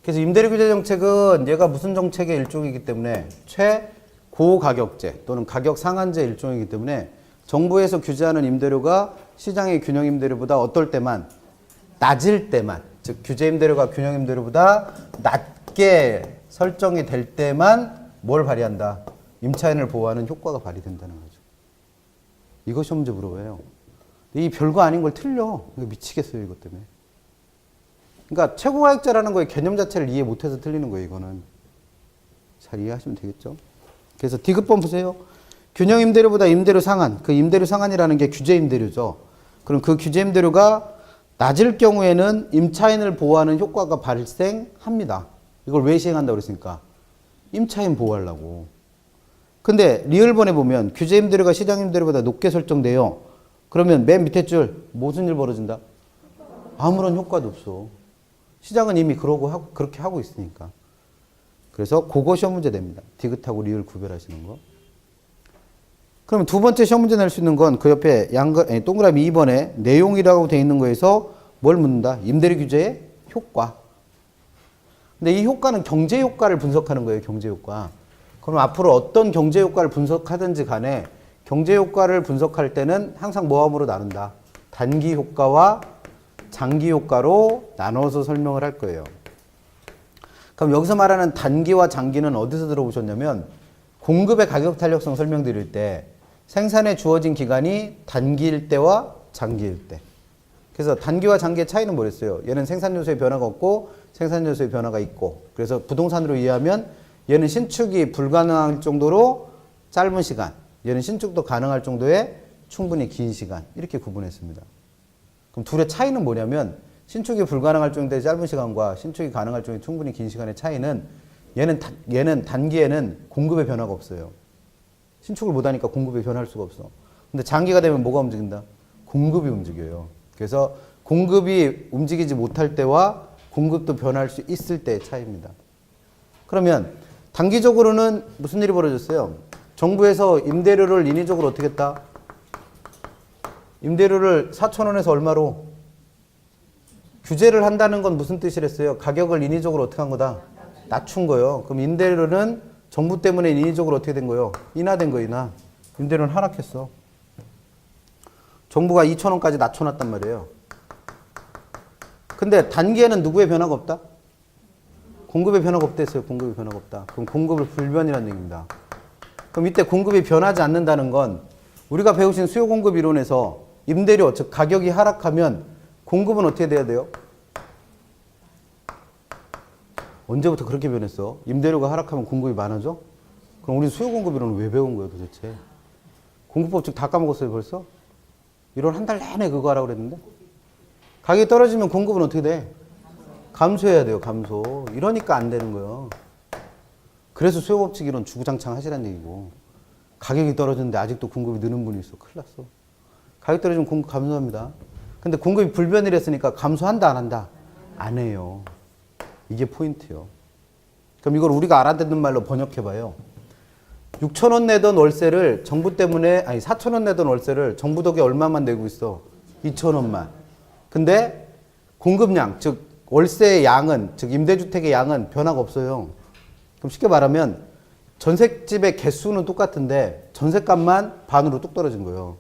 그래서 임대료 규제 정책은 얘가 무슨 정책의 일종이기 때문에 최고가격제 또는 가격 상한제 일종이기 때문에 정부에서 규제하는 임대료가 시장의 균형 임대료보다 어떨 때만, 낮을 때만, 즉 규제 임대료가 균형 임대료보다 낮게 설정이 될 때만 뭘 발휘한다? 임차인을 보호하는 효과가 발휘된다는 거죠. 이거 시험 문제 물어봐요. 이 별거 아닌 걸 틀려. 이거 미치겠어요, 이것 때문에. 그러니까 최고가격제라는 거의 개념 자체를 이해 못해서 틀리는 거예요, 이거는. 잘 이해하시면 되겠죠? 그래서 디귿번 보세요. 균형 임대료보다 임대료 상한. 그 임대료 상한이라는 게 규제 임대료죠. 그럼 그 규제 임대료가 낮을 경우에는 임차인을 보호하는 효과가 발생합니다. 이걸 왜 시행한다고 그랬습니까? 임차인 보호하려고. 근데 리을번에 보면 규제 임대료가 시장 임대료보다 높게 설정돼요. 그러면 맨 밑에 줄 무슨 일 벌어진다? 아무런 효과도 없어. 시장은 이미 그렇게 하고 있으니까. 그래서 그거 시험 문제 됩니다. 디귿하고 리을 구별하시는 거. 그러면 두 번째 시험 문제 낼 수 있는 건 그 옆에 동그라미 2번에 내용이라고 되어 있는 거에서 뭘 묻는다? 임대료 규제의 효과. 근데 이 효과는 경제 효과를 분석하는 거예요. 경제 효과. 그럼 앞으로 어떤 경제 효과를 분석하든지 간에 경제 효과를 분석할 때는 항상 뭐함으로 나눈다? 단기 효과와 장기 효과로 나눠서 설명을 할 거예요. 그럼 여기서 말하는 단기와 장기는 어디서 들어보셨냐면 공급의 가격 탄력성 설명드릴 때 생산에 주어진 기간이 단기일 때와 장기일 때. 그래서 단기와 장기의 차이는 뭐랬어요? 얘는 생산 요소의 변화가 없고 생산 요소의 변화가 있고. 그래서 부동산으로 이해하면 얘는 신축이 불가능할 정도로 짧은 시간, 얘는 신축도 가능할 정도의 충분히 긴 시간. 이렇게 구분했습니다. 그럼 둘의 차이는 뭐냐면 신축이 불가능할 정도의 짧은 시간과 신축이 가능할 정도의 충분히 긴 시간의 차이는 얘는 단기에는 공급의 변화가 없어요. 신축을 못하니까 공급이 변할 수가 없어. 근데 장기가 되면 뭐가 움직인다? 공급이 움직여요. 그래서 공급이 움직이지 못할 때와 공급도 변할 수 있을 때의 차이입니다. 그러면 단기적으로는 무슨 일이 벌어졌어요? 정부에서 임대료를 인위적으로 어떻게 했다? 임대료를 4,000원에서 얼마로? 규제를 한다는 건 무슨 뜻이랬어요? 가격을 인위적으로 어떻게 한 거다? 낮춘 거예요. 그럼 임대료는 정부 때문에 인위적으로 어떻게 된 거예요? 인하된 거, 인하. 임대료는 하락했어. 정부가 2,000원까지 낮춰놨단 말이에요. 근데 단기에는 누구의 변화가 없다? 공급의 변화가 없다 했어요. 공급의 변화가 없다. 그럼 공급을 불변이라는 얘기입니다. 그럼 이때 공급이 변하지 않는다는 건 우리가 배우신 수요 공급 이론에서 임대료, 즉 가격이 하락하면 공급은 어떻게 돼야 돼요? 언제부터 그렇게 변했어? 임대료가 하락하면 공급이 많아져? 그럼 우리 수요 공급 이론은 왜 배운 거예요 도대체? 공급법칙 다 까먹었어요 벌써? 이론 한 달 내내 그거 하라고 그랬는데? 가격이 떨어지면 공급은 어떻게 돼? 감소해야 돼요 감소. 이러니까 안 되는 거예요. 그래서 수요법칙 이론 주구장창 하시라는 얘기고, 가격이 떨어지는데 아직도 공급이 느는 분이 있어. 큰일 났어. 가격 떨어지면 공급 감소합니다. 근데 공급이 불변이랬으니까 감소한다 안 한다? 안 해요. 이게 포인트요. 그럼 이걸 우리가 알아듣는 말로 번역해봐요. 6,000원 내던 월세를 정부 때문에, 아니 4,000원 내던 월세를 정부 덕에 얼마만 내고 있어? 2,000원만. 근데 공급량, 즉 월세의 양은, 즉 임대주택의 양은 변화가 없어요. 그럼 쉽게 말하면 전셋집의 개수는 똑같은데 전셋값만 반으로 뚝 떨어진 거예요.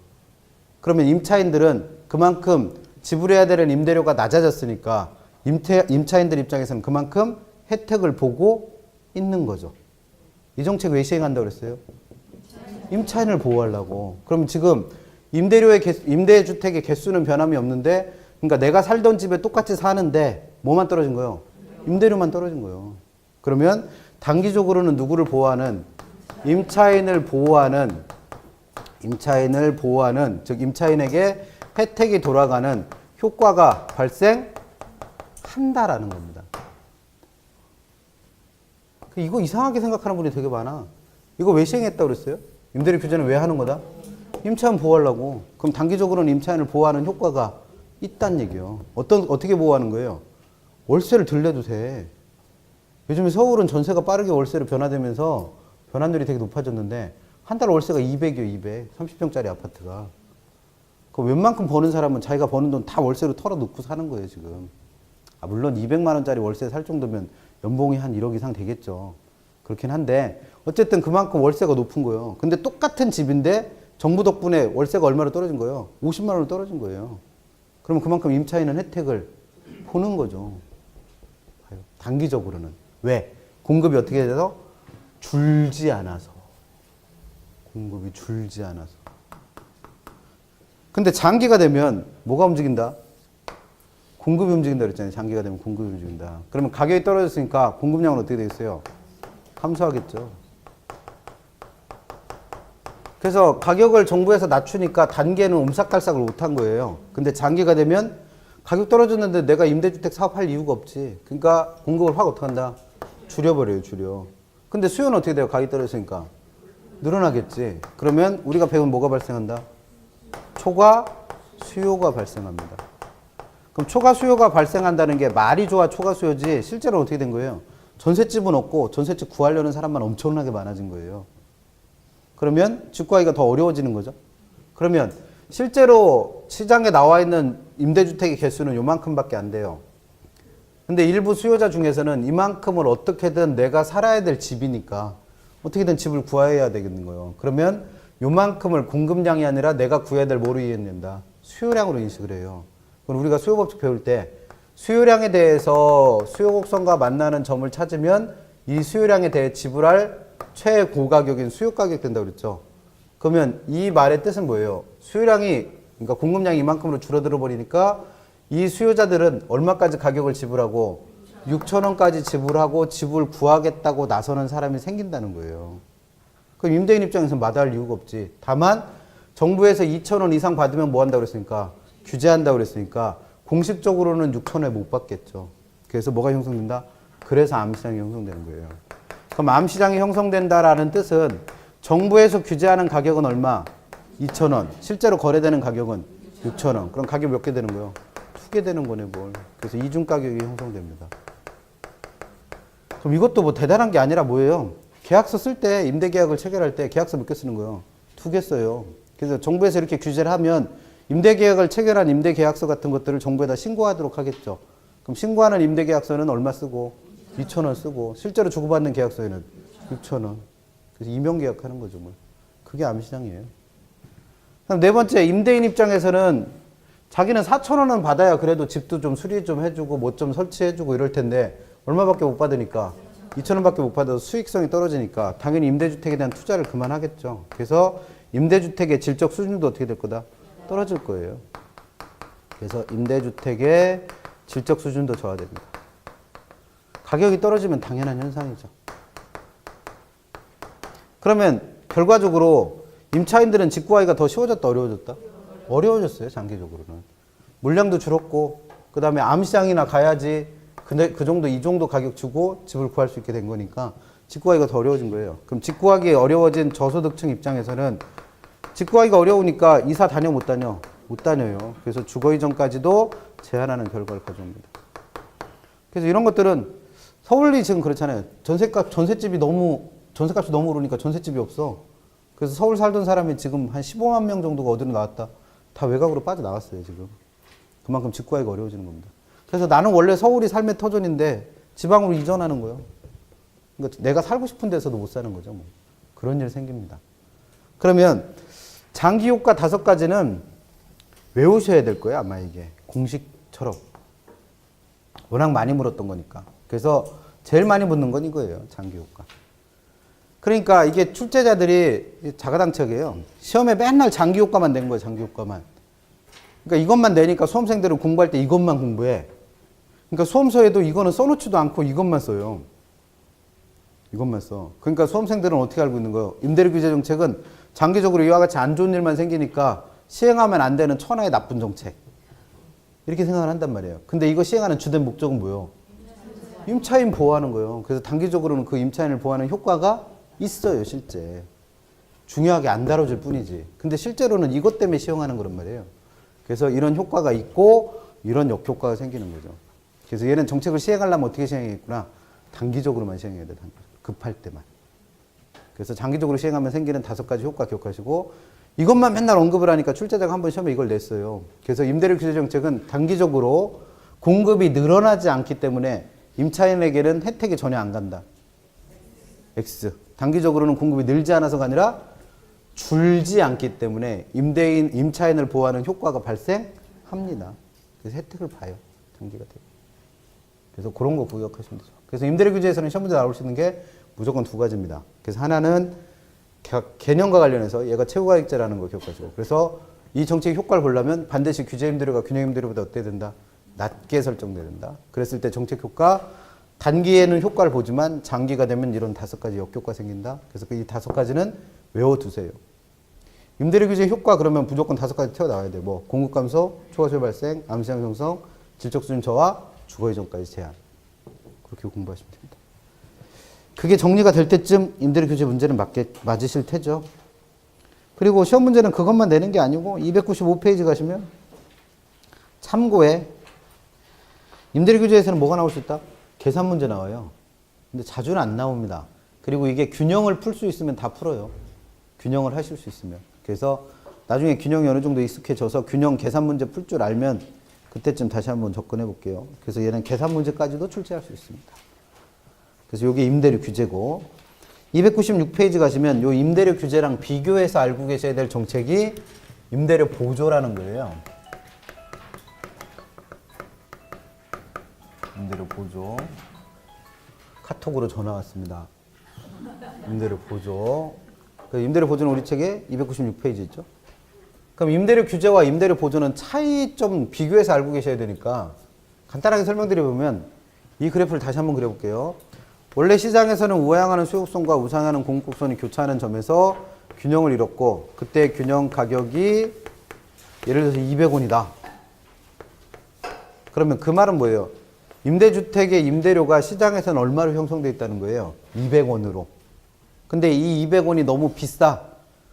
그러면 임차인들은 그만큼 지불해야 되는 임대료가 낮아졌으니까 임차인들 입장에서는 그만큼 혜택을 보고 있는 거죠. 이 정책 왜 시행한다고 그랬어요? 임차인을 보호하려고. 그럼 지금 임대주택의 개수는 변함이 없는데, 그러니까 내가 살던 집에 똑같이 사는데 뭐만 떨어진 거예요? 임대료만 떨어진 거예요. 그러면 단기적으로는 누구를 보호하는? 임차인을 보호하는, 즉 임차인에게 혜택이 돌아가는 효과가 발생한다라는 겁니다. 이거 이상하게 생각하는 분이 되게 많아. 이거 왜 시행했다고 그랬어요? 임대료 규제는 왜 하는 거다? 임차인 보호하려고. 그럼 단기적으로는 임차인을 보호하는 효과가 있다는 얘기예요. 어떻게 보호하는 거예요? 월세를 덜 내도 돼. 요즘에 서울은 전세가 빠르게 월세로 변화되면서 변환율이 되게 높아졌는데, 한 달 월세가 200이요, 200. 30평짜리 아파트가. 그 웬만큼 버는 사람은 자기가 버는 돈 다 월세로 털어놓고 사는 거예요, 지금. 물론 200만 원짜리 월세 살 정도면 연봉이 한 1억 이상 되겠죠. 그렇긴 한데 어쨌든 그만큼 월세가 높은 거예요. 근데 똑같은 집인데 정부 덕분에 월세가 얼마로 떨어진 거예요? 50만 원으로 떨어진 거예요. 그러면 그만큼 임차인은 혜택을 보는 거죠. 단기적으로는. 왜? 공급이 어떻게 돼서? 줄지 않아서. 공급이 줄지 않아서. 근데 장기가 되면 뭐가 움직인다? 공급이 움직인다 그랬잖아요. 장기가 되면 공급이 움직인다. 그러면 가격이 떨어졌으니까 공급량은 어떻게 되겠어요? 감소하겠죠. 그래서 가격을 정부에서 낮추니까 단기에는 옴싹달싹을 못한 거예요. 근데 장기가 되면 가격 떨어졌는데 내가 임대주택 사업할 이유가 없지. 그러니까 공급을 확 어떻게 한다? 줄여버려요, 줄여. 근데 수요는 어떻게 돼요? 가격이 떨어졌으니까 늘어나겠지. 그러면 우리가 배운 뭐가 발생한다? 초과 수요가 발생합니다. 그럼 초과 수요가 발생한다는 게 말이 좋아 초과 수요지, 실제로 어떻게 된 거예요? 전셋집은 없고 전셋집 구하려는 사람만 엄청나게 많아진 거예요. 그러면 집 구하기가 더 어려워지는 거죠. 그러면 실제로 시장에 나와 있는 임대주택의 개수는 요만큼밖에 안 돼요. 근데 일부 수요자 중에서는 이만큼을 어떻게든 내가 살아야 될 집이니까 어떻게든 집을 구해야 되겠는 거예요. 그러면 요만큼을 공급량이 아니라 내가 구해야 될 뭐로 이해된다? 수요량으로 인식을 해요. 그럼 우리가 수요법칙 배울 때 수요량에 대해서 수요 곡선과 만나는 점을 찾으면 이 수요량에 대해 지불할 최고가격인 수요가격 된다고 그랬죠. 그러면 이 말의 뜻은 뭐예요? 수요량이, 그러니까 공급량이 이만큼으로 줄어들어 버리니까 이 수요자들은 얼마까지 가격을 지불하고 6,000원까지 지불하고 집을 구하겠다고 나서는 사람이 생긴다는 거예요. 그럼 임대인 입장에서 마다할 이유가 없지. 다만 정부에서 2,000원 이상 받으면 뭐 한다고 그랬으니까? 규제한다고 그랬으니까 공식적으로는 6,000원에 못 받겠죠. 그래서 뭐가 형성된다? 그래서 암시장이 형성되는 거예요. 그럼 암시장이 형성된다라는 뜻은 정부에서 규제하는 가격은 얼마? 2,000원. 실제로 거래되는 가격은 6,000원. 그럼 가격 몇 개 되는 거예요? 2개 되는 거네 뭘. 그래서 이중 가격이 형성됩니다. 그럼 이것도 뭐 대단한 게 아니라 뭐예요? 계약서 쓸 때, 임대계약을 체결할 때 계약서 몇 개 쓰는 거예요? 2개 써요. 그래서 정부에서 이렇게 규제를 하면 임대계약을 체결한 임대계약서 같은 것들을 정부에다 신고하도록 하겠죠. 그럼 신고하는 임대계약서는 얼마 쓰고? 2,000원 쓰고, 실제로 주고받는 계약서에는 6,000원. 그래서 임용계약하는 거죠. 뭐. 그게 암시장이에요. 그럼 네 번째, 임대인 입장에서는 자기는 4,000원은 받아야 그래도 집도 좀 수리 좀 해주고 뭐 좀 설치해주고 이럴 텐데 얼마밖에 못 받으니까 2,000원밖에 못 받아서 수익성이 떨어지니까 당연히 임대주택에 대한 투자를 그만하겠죠. 그래서 임대주택의 질적 수준도 어떻게 될 거다? 떨어질 거예요. 그래서 임대주택의 질적 수준도 저하됩니다. 가격이 떨어지면 당연한 현상이죠. 그러면 결과적으로 임차인들은 직구하기가 더 쉬워졌다, 어려워졌다? 어려워졌어요, 장기적으로는. 물량도 줄었고, 그 다음에 암시장이나 가야지 근데 그 정도, 이 정도 가격 주고 집을 구할 수 있게 된 거니까 직구하기가 더 어려워진 거예요. 그럼 직구하기 어려워진 저소득층 입장에서는 직구하기가 어려우니까 이사 다녀, 못 다녀? 못 다녀요. 그래서 주거 이전까지도 제한하는 결과를 가져옵니다. 그래서 이런 것들은 서울이 지금 그렇잖아요. 전셋집이 전셋값이 너무 오르니까 전셋집이 없어. 그래서 서울 살던 사람이 지금 한 15만 명 정도가 어디로 나왔다? 다 외곽으로 빠져나갔어요, 지금. 그만큼 직구하기가 어려워지는 겁니다. 그래서 나는 원래 서울이 삶의 터전인데 지방으로 이전하는 거예요. 그러니까 내가 살고 싶은 데서도 못 사는 거죠. 뭐. 그런 일 생깁니다. 그러면 장기 효과 5가지는 외우셔야 될 거예요. 아마 이게 공식처럼. 워낙 많이 물었던 거니까. 그래서 제일 많이 묻는 건 이거예요. 장기 효과. 그러니까 이게 출제자들이 자가당착이에요. 시험에 맨날 장기 효과만 낸 거예요. 장기 효과만. 그러니까 이것만 내니까 수험생들은 공부할 때 이것만 공부해. 그러니까 수험서에도 이거는 써놓지도 않고 이것만 써요. 이것만 써. 그러니까 수험생들은 어떻게 알고 있는 거예요? 임대료 규제 정책은 장기적으로 이와 같이 안 좋은 일만 생기니까 시행하면 안 되는 천하의 나쁜 정책. 이렇게 생각을 한단 말이에요. 근데 이거 시행하는 주된 목적은 뭐예요? 임차인 보호하는 거예요. 그래서 단기적으로는 그 임차인을 보호하는 효과가 있어요, 실제. 중요하게 안 다뤄질 뿐이지. 근데 실제로는 이것 때문에 시행하는 거란 말이에요. 그래서 이런 효과가 있고 이런 역효과가 생기는 거죠. 그래서 얘는 정책을 시행하려면 어떻게 시행하겠구나. 단기적으로만 시행해야 돼. 급할 때만. 그래서 장기적으로 시행하면 생기는 5가지 효과 기억하시고 이것만 맨날 언급을 하니까 출제자가 한번 시험에 이걸 냈어요. 그래서 임대료 규제 정책은 단기적으로 공급이 늘어나지 않기 때문에 임차인에게는 혜택이 전혀 안 간다. X. 단기적으로는 공급이 늘지 않아서가 아니라 줄지 않기 때문에 임차인을 보호하는 효과가 발생합니다. 그래서 혜택을 봐요. 장기가 되고. 그래서 그런 거 기억하시면 되죠. 그래서 임대료 규제에서는 시험 문제 나올 수 있는 게 무조건 2가지입니다. 그래서 하나는 개념과 관련해서 얘가 최고가액제라는 거 기억하시고. 그래서 이 정책의 효과를 보려면 반드시 규제 임대료가 균형 임대료보다 어때야 된다? 낮게 설정돼야 된다. 그랬을 때 정책 효과, 단기에는 효과를 보지만 장기가 되면 이런 5가지 역효과 생긴다. 그래서 이 5가지는 외워두세요. 임대료 규제 효과 그러면 무조건 5가지 튀어나와야 돼. 뭐 공급 감소, 초과수요 발생, 암시장 형성, 질적 수준 저하, 주거 이전까지 제한. 그렇게 공부하시면 됩니다. 그게 정리가 될 때쯤 임대료 규제 문제는 맞으실 테죠. 그리고 시험 문제는 그것만 내는 게 아니고 295페이지 가시면 참고에 임대료 규제에서는 뭐가 나올 수 있다? 계산 문제 나와요. 근데 자주는 안 나옵니다. 그리고 이게 균형을 풀 수 있으면 다 풀어요. 균형을 하실 수 있으면. 그래서 나중에 균형이 어느 정도 익숙해져서 균형 계산 문제 풀 줄 알면 그때쯤 다시 한번 접근해 볼게요. 그래서 얘는 계산 문제까지도 출제할 수 있습니다. 그래서 이게 임대료 규제고 296페이지 가시면 요 임대료 규제랑 비교해서 알고 계셔야 될 정책이 임대료 보조라는 거예요. 임대료 보조. 카톡으로 전화 왔습니다. 임대료 보조. 임대료 보조는 우리 책에 296페이지 있죠. 그럼 임대료 규제와 임대료 보조는 차이점 비교해서 알고 계셔야 되니까 간단하게 설명드려보면 이 그래프를 다시 한번 그려볼게요. 원래 시장에서는 우하향하는 수요곡선과 우상향하는 공급곡선이 교차하는 점에서 균형을 이뤘고 그때 균형 가격이 예를 들어서 200원이다. 그러면 그 말은 뭐예요? 임대주택의 임대료가 시장에서는 얼마로 형성되어 있다는 거예요? 200원으로. 근데 이 200원이 너무 비싸.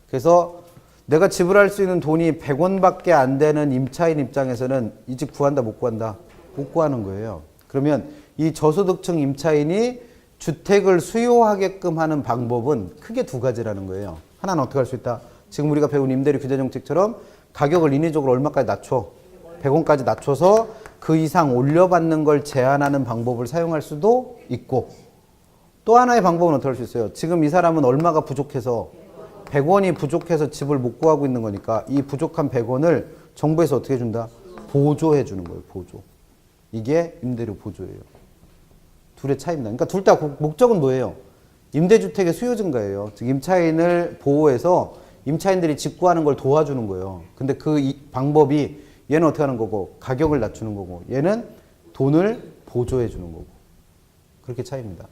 그래서 내가 지불할 수 있는 돈이 100원밖에 안 되는 임차인 입장에서는 이 집 구한다, 못 구한다? 못 구하는 거예요. 그러면 이 저소득층 임차인이 주택을 수요하게끔 하는 방법은 크게 2가지라는 거예요. 하나는 어떻게 할 수 있다? 지금 우리가 배운 임대료 규제 정책처럼 가격을 인위적으로 얼마까지 낮춰? 100원까지 낮춰서 그 이상 올려받는 걸 제한하는 방법을 사용할 수도 있고 또 하나의 방법은 어떻게 할 수 있어요? 지금 이 사람은 얼마가 부족해서 100원이 부족해서 집을 못 구하고 있는 거니까 이 부족한 100원을 정부에서 어떻게 준다? 보조해 주는 거예요. 보조. 이게 임대료 보조예요. 둘의 차이입니다. 그러니까 둘 다 목적은 뭐예요? 임대주택의 수요 증가예요. 즉 임차인을 보호해서 임차인들이 집 구하는 걸 도와주는 거예요. 근데 그 방법이 얘는 어떻게 하는 거고 가격을 낮추는 거고 얘는 돈을 보조해 주는 거고 그렇게 차이입니다.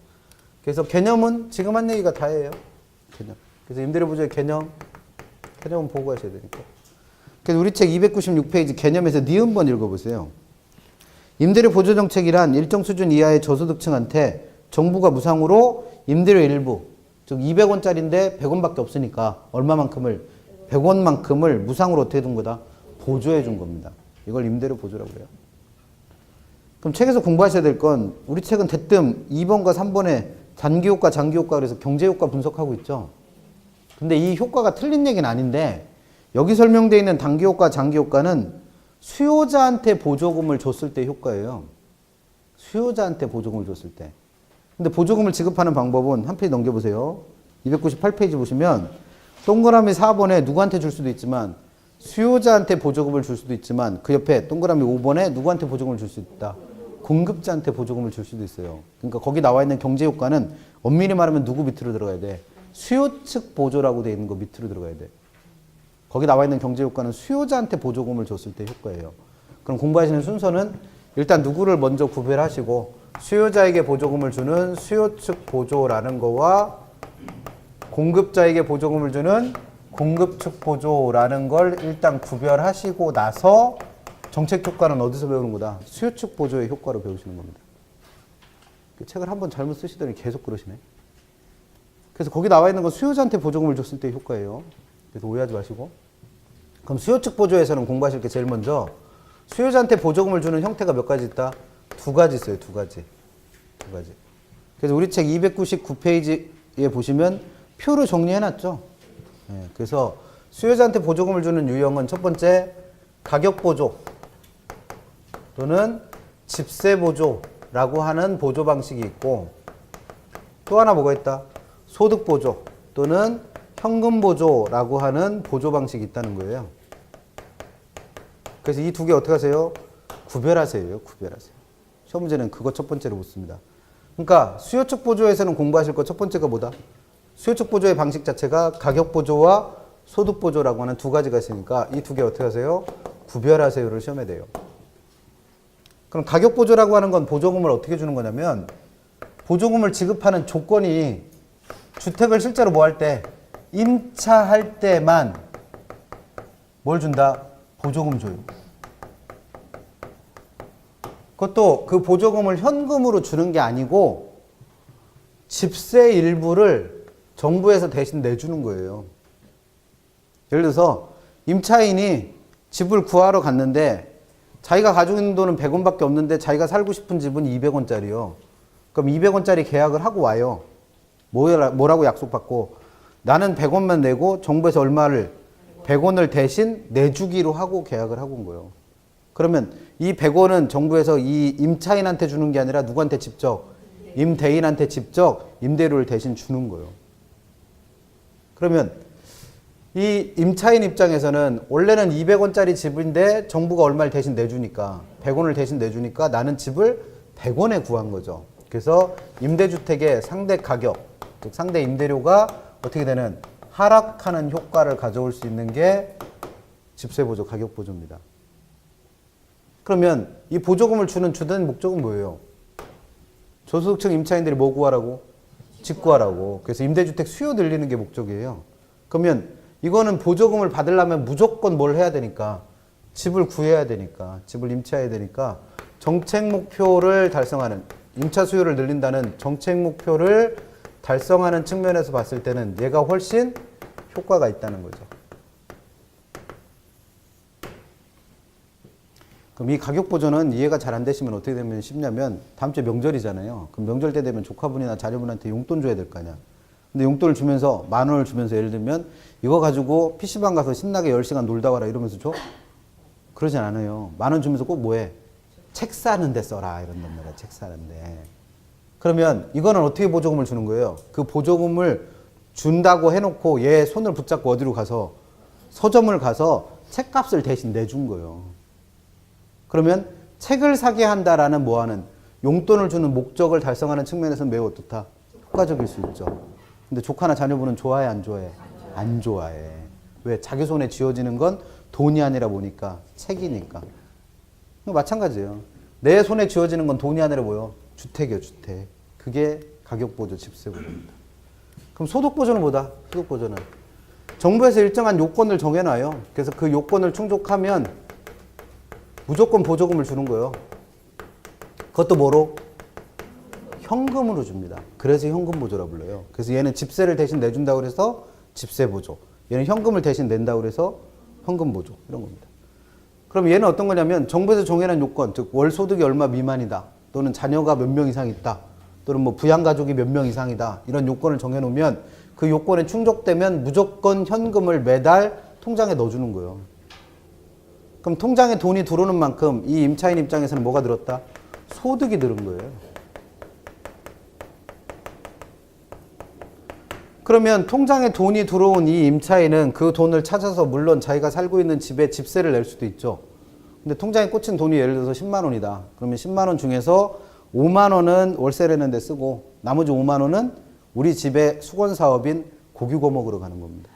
그래서 개념은 지금 한 얘기가 다예요. 개념. 그래서 임대료 보조의 개념은 보고 가셔야 되니까. 그래서 우리 책 296페이지 개념에서 니은번 읽어보세요. 임대료 보조 정책이란 일정 수준 이하의 저소득층한테 정부가 무상으로 임대료 일부, 즉 200원짜리인데 100원밖에 없으니까 얼마만큼을 100원만큼을 무상으로 어떻게 둔 거다? 보조해 준 겁니다. 이걸 임대료 보조라고 그래요. 그럼 책에서 공부하셔야 될 건 우리 책은 대뜸 2번과 3번에 단기효과, 장기효과 그래서 경제효과 분석하고 있죠. 근데 이 효과가 틀린 얘기는 아닌데 여기 설명되어 있는 단기효과, 장기효과는 수요자한테 보조금을 줬을 때 효과예요. 수요자한테 보조금을 줬을 때. 근데 보조금을 지급하는 방법은 한 페이지 넘겨보세요. 298페이지 보시면 동그라미 4번에 누구한테 줄 수도 있지만 수요자한테 보조금을 줄 수도 있지만 그 옆에 동그라미 5번에 누구한테 보조금을 줄 수 있다. 공급자한테 보조금을 줄 수도 있어요. 그러니까 거기 나와 있는 경제효과는 엄밀히 말하면 누구 밑으로 들어가야 돼? 수요 측 보조라고 되어 있는 거 밑으로 들어가야 돼. 거기 나와 있는 경제효과는 수요자한테 보조금을 줬을 때 효과예요. 그럼 공부하시는 순서는 일단 누구를 먼저 구별하시고 수요자에게 보조금을 주는 수요 측 보조라는 거와 공급자에게 보조금을 주는 공급 측 보조라는 걸 일단 구별하시고 나서 정책 효과는 어디서 배우는 거다? 수요 측 보조의 효과로 배우시는 겁니다. 책을 한번 잘못 쓰시더니 계속 그러시네. 그래서 거기 나와 있는 건 수요자한테 보조금을 줬을 때 효과예요. 그래서 오해하지 마시고. 그럼 수요 측 보조에서는 공부하실 게 제일 먼저 수요자한테 보조금을 주는 형태가 몇 가지 있다? 두 가지 있어요. 두 가지. 그래서 우리 책 299페이지에 보시면 표로 정리해놨죠. 네, 그래서 수요자한테 보조금을 주는 유형은 첫 번째 가격 보조 또는 집세 보조라고 하는 보조 방식이 있고 또 하나 뭐가 있다? 소득 보조 또는 현금 보조라고 하는 보조 방식이 있다는 거예요. 그래서 이 두 개 어떻게 하세요? 구별하세요. 시험 문제는 그거 첫 번째로 묻습니다. 그러니까 수요 측 보조에서는 공부하실 거 첫 번째가 뭐다? 수요 측 보조의 방식 자체가 가격 보조와 소득 보조라고 하는 두 가지가 있으니까 이 두 개 어떻게 하세요? 구별하세요를 시험에 돼요. 그럼 가격 보조라고 하는 건 보조금을 어떻게 주는 거냐면 보조금을 지급하는 조건이 주택을 실제로 뭐 할 때 임차할 때만 뭘 준다? 보조금 줘요. 그것도 그 보조금을 현금으로 주는 게 아니고 집세 일부를 정부에서 대신 내주는 거예요. 예를 들어서 임차인이 집을 구하러 갔는데 자기가 가지고 있는 돈은 100원밖에 없는데 자기가 살고 싶은 집은 200원짜리요. 그럼 200원짜리 계약을 하고 와요. 뭐라고 약속받고 나는 100원만 내고 정부에서 얼마를 100원을 대신 내주기로 하고 계약을 하고 온 거예요. 그러면 이 100원은 정부에서 이 임차인한테 주는 게 아니라 누구한테 직접? 임대인한테 직접 임대료를 대신 주는 거예요. 그러면 이 임차인 입장에서는 원래는 200원짜리 집인데 정부가 얼마를 대신 내주니까 100원을 대신 내주니까 나는 집을 100원에 구한 거죠. 그래서 임대주택의 상대 가격, 즉 상대 임대료가 어떻게 되는 하락하는 효과를 가져올 수 있는 게 집세보조, 가격보조입니다. 그러면 이 보조금을 주는 주된 목적은 뭐예요? 저소득층 임차인들이 뭐 구하라고? 집 구하라고. 그래서 임대주택 수요 늘리는 게 목적이에요. 그러면 이거는 보조금을 받으려면 무조건 뭘 해야 되니까 집을 구해야 되니까 집을 임차해야 되니까 정책 목표를 달성하는 임차 수요를 늘린다는 정책 목표를 달성하는 측면에서 봤을 때는 얘가 훨씬 효과가 있다는 거죠. 그럼 이 가격 보조는 이해가 잘 안 되시면 어떻게 되면 쉽냐면 다음 주에 명절이잖아요. 그럼 명절 때 되면 조카분이나 자녀분한테 용돈 줘야 될 거 아니야. 근데 용돈을 주면서 10,000원을 주면서 예를 들면 이거 가지고 PC방 가서 신나게 10시간 놀다 와라 이러면서 줘? 그러진 않아요. 10,000원 주면서 꼭 뭐해? 책 사는데 써라 이런단 말이야. 책 사는데. 그러면 이거는 어떻게 보조금을 주는 거예요? 그 보조금을 준다고 해놓고 얘 손을 붙잡고 어디로 가서 서점을 가서 책값을 대신 내준 거예요. 그러면 책을 사게 한다라는 뭐하는 용돈을 주는 목적을 달성하는 측면에서는 매우 어떻다? 효과적일 수 있죠. 근데 조카나 자녀분은 좋아해 안 좋아해? 안 좋아해. 왜? 자기 손에 쥐어지는 건 돈이 아니라 뭐니까? 책이니까. 마찬가지예요. 내 손에 쥐어지는 건 돈이 아니라 뭐요? 주택이요, 주택. 그게 가격보조, 집세보조입니다. 그럼 소득보조는 뭐다? 소득보조는 정부에서 일정한 요건을 정해놔요. 그래서 그 요건을 충족하면 무조건 보조금을 주는 거예요. 그것도 뭐로? 현금으로 줍니다. 그래서 현금보조라 불러요. 그래서 얘는 집세를 대신 내준다고 그래서 집세보조. 얘는 현금을 대신 낸다고 그래서 현금보조. 이런 겁니다. 그럼 얘는 어떤 거냐면 정부에서 정해놓은 요건, 즉 월소득이 얼마 미만이다. 또는 자녀가 몇 명 이상 있다. 또는 뭐 부양가족이 몇 명 이상이다. 이런 요건을 정해놓으면 그 요건에 충족되면 무조건 현금을 매달 통장에 넣어주는 거예요. 그럼 통장에 돈이 들어오는 만큼 이 임차인 입장에서는 뭐가 들었다? 소득이 늘은 거예요. 그러면 통장에 돈이 들어온 이 임차인은 그 돈을 찾아서 물론 자기가 살고 있는 집에 집세를 낼 수도 있죠. 근데 통장에 꽂힌 돈이 예를 들어서 10만 원이다. 그러면 10만 원 중에서 5만 원은 월세 내는 데 쓰고 나머지 5만 원은 우리 집의 수건 사업인 고기 거먹으러 가는 겁니다.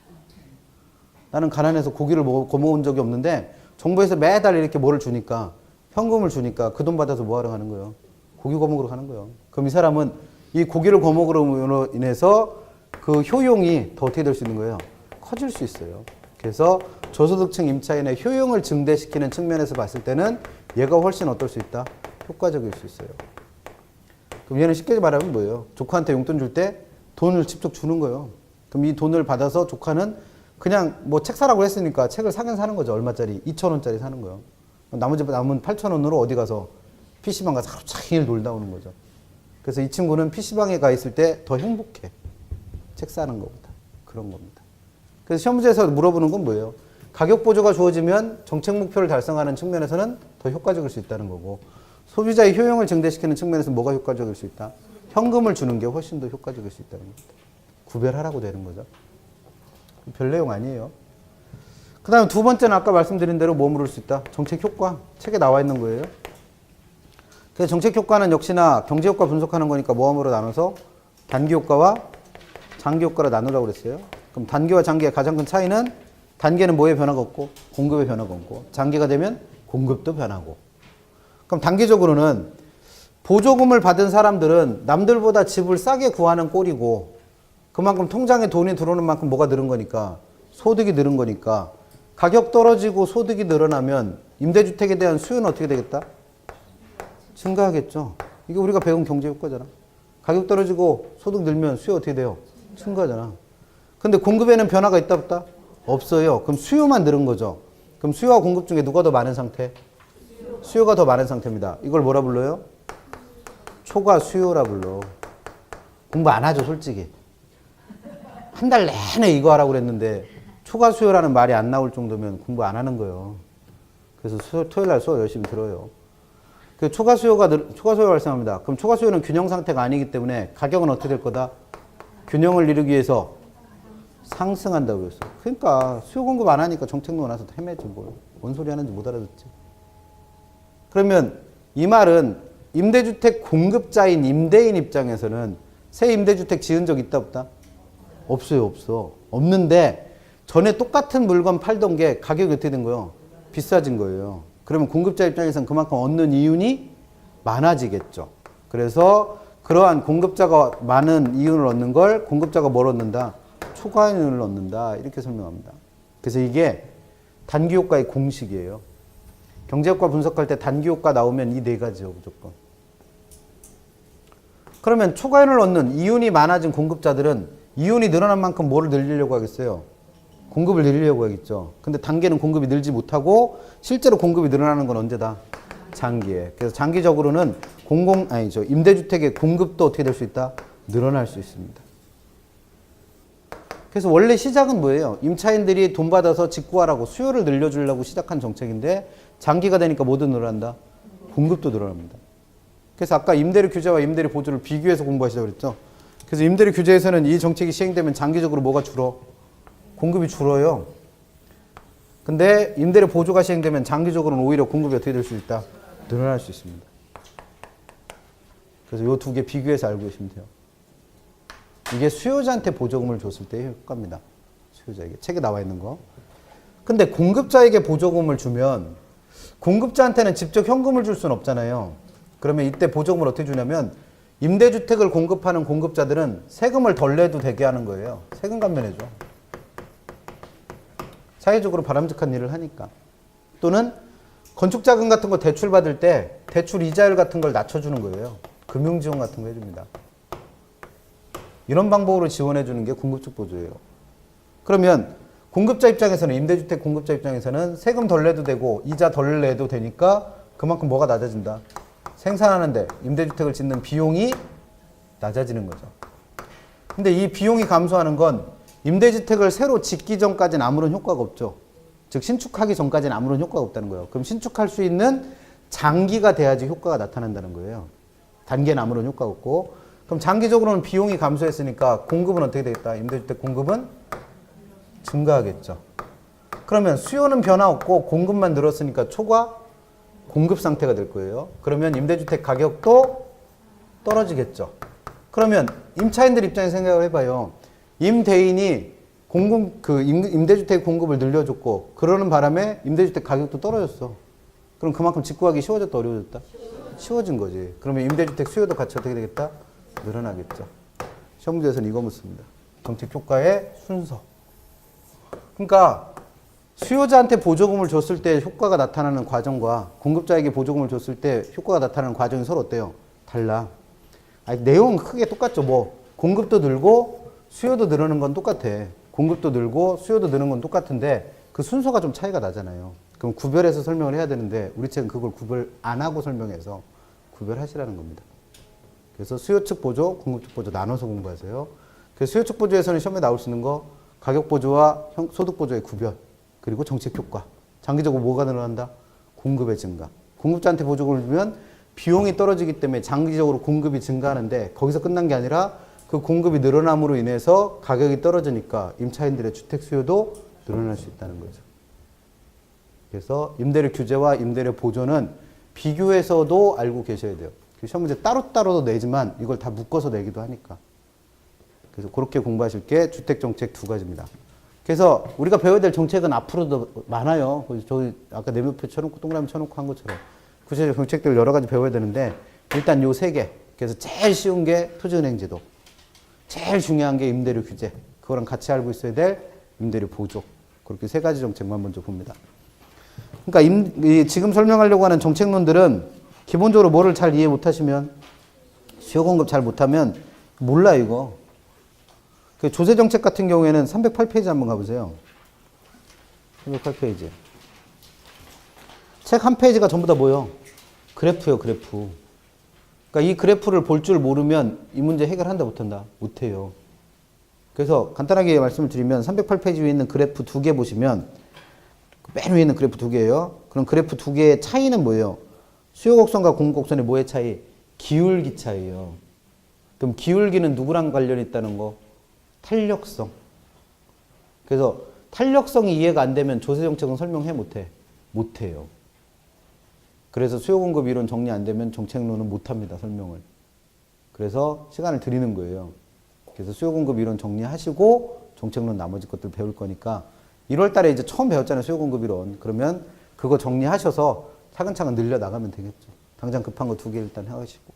나는 가난해서 고기를 거먹은 적이 없는데 정부에서 매달 이렇게 뭐를 주니까 현금을 주니까 그 돈 받아서 뭐 하러 가는 거예요? 고기 거먹으러 가는 거예요. 그럼 이 사람은 이 고기를 거먹으로 인해서 그 효용이 더 어떻게 될 수 있는 거예요? 커질 수 있어요. 그래서 저소득층 임차인의 효용을 증대시키는 측면에서 봤을 때는 얘가 훨씬 어떨 수 있다? 효과적일 수 있어요. 그럼 얘는 쉽게 말하면 뭐예요? 조카한테 용돈 줄 때 돈을 직접 주는 거예요. 그럼 이 돈을 받아서 조카는 그냥 뭐 책 사라고 했으니까 책을 사긴 사는 거죠. 얼마짜리? 2,000원짜리 사는 거예요. 나머지 남은 8,000원으로 어디 가서 PC방 가서 하루 종일 놀다 오는 거죠. 그래서 이 친구는 PC방에 가 있을 때 더 행복해. 책 사는 것보다. 그런 겁니다. 그래서 시험 문제에서 물어보는 건 뭐예요? 가격 보조가 주어지면 정책 목표를 달성하는 측면에서는 더 효과적일 수 있다는 거고 소비자의 효용을 증대시키는 측면에서 뭐가 효과적일 수 있다? 현금을 주는 게 훨씬 더 효과적일 수 있다는 겁니다. 구별하라고 되는 거죠. 별 내용 아니에요. 그 다음 두 번째는 아까 말씀드린 대로 뭐 물을 수 있다? 정책 효과. 책에 나와 있는 거예요. 그래서 정책 효과는 역시나 경제 효과 분석하는 거니까 모함으로 나눠서 단기 효과와 장기 효과로 나누라고 그랬어요. 그럼 단기와 장기의 가장 큰 차이는 단기에는 뭐에 변화가 없고 공급에 변화가 없고 장기가 되면 공급도 변하고. 그럼 단기적으로는 보조금을 받은 사람들은 남들보다 집을 싸게 구하는 꼴이고 그만큼 통장에 돈이 들어오는 만큼 뭐가 늘은 거니까 소득이 늘은 거니까 가격 떨어지고 소득이 늘어나면 임대주택에 대한 수요는 어떻게 되겠다? 증가하겠죠. 이게 우리가 배운 경제 효과잖아. 가격 떨어지고 소득 늘면 수요 어떻게 돼요? 증가하잖아. 근데 공급에는 변화가 있다 없다? 없어요. 그럼 수요만 늘은 거죠. 그럼 수요와 공급 중에 누가 더 많은 상태? 수요가 더 많은 상태입니다. 이걸 뭐라 불러요? 초과 수요라 불러. 공부 안 하죠, 솔직히. 한 달 내내 이거 하라고 그랬는데 초과 수요라는 말이 안 나올 정도면 공부 안 하는 거예요. 그래서 토요일 날 수업 열심히 들어요. 그 초과 수요가 발생합니다. 그럼 초과 수요는 균형 상태가 아니기 때문에 가격은 어떻게 될 거다? 균형을 이루기 위해서 상승한다고 그랬어. 그러니까 수요 공급 안 하니까 정책 논하서 헤매지 뭘. 뭔 소리 하는지 못 알아듣지. 그러면 이 말은 임대주택 공급자인 임대인 입장에서는 새 임대주택 지은 적 있다 없다? 없어요. 없어. 없는데 전에 똑같은 물건 팔던 게 가격이 어떻게 된 거예요? 비싸진 거예요. 그러면 공급자 입장에서는 그만큼 얻는 이윤이 많아지겠죠. 그래서 그러한 공급자가 많은 이윤을 얻는 걸 공급자가 뭘 얻는다? 초과이윤을 얻는다. 이렇게 설명합니다. 그래서 이게 단기효과의 공식이에요. 경제효과 분석할 때 단기효과 나오면 이 네 가지요. 무조건. 그러면 초과이윤을 얻는 이윤이 많아진 공급자들은 이윤이 늘어난 만큼 뭐를 늘리려고 하겠어요? 공급을 늘리려고 하겠죠. 근데 단기에는 공급이 늘지 못하고 실제로 공급이 늘어나는 건 언제다? 장기에. 그래서 장기적으로는 임대주택의 공급도 어떻게 될 수 있다? 늘어날 수 있습니다. 그래서 원래 시작은 뭐예요? 임차인들이 돈 받아서 직구하라고 수요를 늘려주려고 시작한 정책인데 장기가 되니까 뭐도 늘어난다? 공급도 늘어납니다. 그래서 아까 임대료 규제와 임대료 보조를 비교해서 공부하시자고 그랬죠. 그래서 임대료 규제에서는 이 정책이 시행되면 장기적으로 뭐가 줄어? 공급이 줄어요. 근데 임대료 보조가 시행되면 장기적으로는 오히려 공급이 어떻게 될 수 있다? 늘어날 수 있습니다. 그래서 이 두 개 비교해서 알고 계시면 돼요. 이게 수요자한테 보조금을 줬을 때의 효과입니다. 수요자에게. 책에 나와 있는 거. 근데 공급자에게 보조금을 주면 공급자한테는 직접 현금을 줄 수는 없잖아요. 그러면 이때 보조금을 어떻게 주냐면 임대주택을 공급하는 공급자들은 세금을 덜 내도 되게 하는 거예요. 세금 감면해줘. 사회적으로 바람직한 일을 하니까. 또는 건축자금 같은 거 대출 받을 때 대출 이자율 같은 걸 낮춰주는 거예요. 금융지원 같은 거 해줍니다. 이런 방법으로 지원해주는 게 공급적 보조예요. 그러면 공급자 입장에서는, 임대주택 공급자 입장에서는 세금 덜 내도 되고 이자 덜 내도 되니까 그만큼 뭐가 낮아진다? 생산하는데 임대주택을 짓는 비용이 낮아지는 거죠. 근데 이 비용이 감소하는 건 임대주택을 새로 짓기 전까지는 아무런 효과가 없죠. 즉 신축하기 전까지는 아무런 효과가 없다는 거예요. 그럼 신축할 수 있는 장기가 돼야지 효과가 나타난다는 거예요. 단기에는 아무런 효과가 없고, 그럼 장기적으로는 비용이 감소했으니까 공급은 어떻게 되겠다? 임대주택 공급은 증가하겠죠. 그러면 수요는 변화 없고 공급만 늘었으니까 초과 공급 상태가 될 거예요. 그러면 임대주택 가격도 떨어지겠죠. 그러면 임차인들 입장에서 생각을 해봐요. 임대인이 임대주택 공급을 늘려줬고, 그러는 바람에 임대주택 가격도 떨어졌어. 그럼 그만큼 집구하기 쉬워졌다, 어려워졌다? 쉬워진 거지. 그러면 임대주택 수요도 같이 어떻게 되겠다? 늘어나겠죠. 시험 문제에서는 이거 묻습니다. 정책 효과의 순서. 그러니까 수요자한테 보조금을 줬을 때 효과가 나타나는 과정과 공급자에게 보조금을 줬을 때 효과가 나타나는 과정이 서로 어때요? 달라. 아니, 내용은 크게 똑같죠. 뭐 공급도 늘고 수요도 늘어나는 건 똑같아. 공급도 늘고 수요도 느는 건 똑같은데 그 순서가 좀 차이가 나잖아요. 그럼 구별해서 설명을 해야 되는데 우리 책은 그걸 구별 안 하고 설명해서 구별하시라는 겁니다. 그래서 수요 측 보조, 공급 측 보조 나눠서 공부하세요. 그래서 수요 측 보조에서는 시험에 나올 수 있는 거 가격 보조와 소득 보조의 구별, 그리고 정책 효과. 장기적으로 뭐가 늘어난다? 공급의 증가. 공급자한테 보조금을 주면 비용이 떨어지기 때문에 장기적으로 공급이 증가하는데 거기서 끝난 게 아니라 그 공급이 늘어남으로 인해서 가격이 떨어지니까 임차인들의 주택 수요도 늘어날 수 있다는 거죠. 그래서 임대료 규제와 임대료 보조는 비교해서도 알고 계셔야 돼요. 시험 문제 따로따로도 내지만 이걸 다 묶어서 내기도 하니까. 그래서 그렇게 공부하실 게 주택정책 두 가지입니다. 그래서 우리가 배워야 될 정책은 앞으로도 많아요. 저희 아까 네모표 쳐놓고 동그라미 쳐놓고 한 것처럼 구체적 정책들 여러 가지 배워야 되는데 일단 요 세 개. 그래서 제일 쉬운 게 토지은행제도. 제일 중요한 게 임대료 규제. 그거랑 같이 알고 있어야 될 임대료 보조. 그렇게 세 가지 정책만 먼저 봅니다. 그러니까 지금 설명하려고 하는 정책론들은 기본적으로 뭐를 잘 이해 못하시면, 수요 공급 잘 못하면 몰라 이거. 그 조세정책 같은 경우에는 308페이지 한번 가보세요. 308페이지. 책 한 페이지가 전부 다 뭐예요? 그래프요, 그래프. 그러니까 이 그래프를 볼 줄 모르면 이 문제 해결한다 못한다? 못해요. 그래서 간단하게 말씀을 드리면 308페이지 위에 있는 그래프 두 개 보시면 맨 위에 있는 그래프 두 개예요. 그럼 그래프 두 개의 차이는 뭐예요? 수요 곡선과 공급 곡선의 뭐의 차이? 기울기 차이예요. 그럼 기울기는 누구랑 관련이 있다는 거? 탄력성. 그래서 탄력성이 이해가 안 되면 조세정책은 설명해 못해? 못해요. 그래서 수요 공급 이론 정리 안 되면 정책론은 못합니다, 설명을. 그래서 시간을 드리는 거예요. 그래서 수요 공급 이론 정리하시고 정책론 나머지 것들 배울 거니까 1월 달에 이제 처음 배웠잖아요, 수요 공급 이론. 그러면 그거 정리하셔서 차근차근 늘려 나가면 되겠죠. 당장 급한 거 두 개 일단 하시고.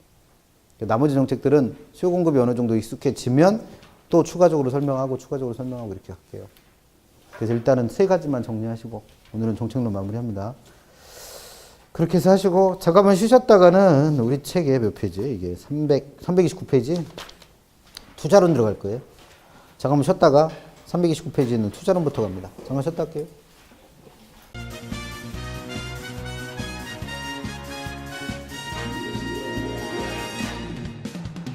나머지 정책들은 수요 공급이 어느 정도 익숙해지면 또 추가적으로 설명하고 이렇게 할게요. 그래서 일단은 세 가지만 정리하시고 오늘은 정책론 마무리합니다. 그렇게 해서 하시고 잠깐만 쉬셨다가는 우리 책에 몇 페이지? 이게 329페이지? 투자론 들어갈 거예요. 잠깐만 쉬었다가 329페이지는 투자론부터 갑니다. 잠깐 쉬었다 할게요.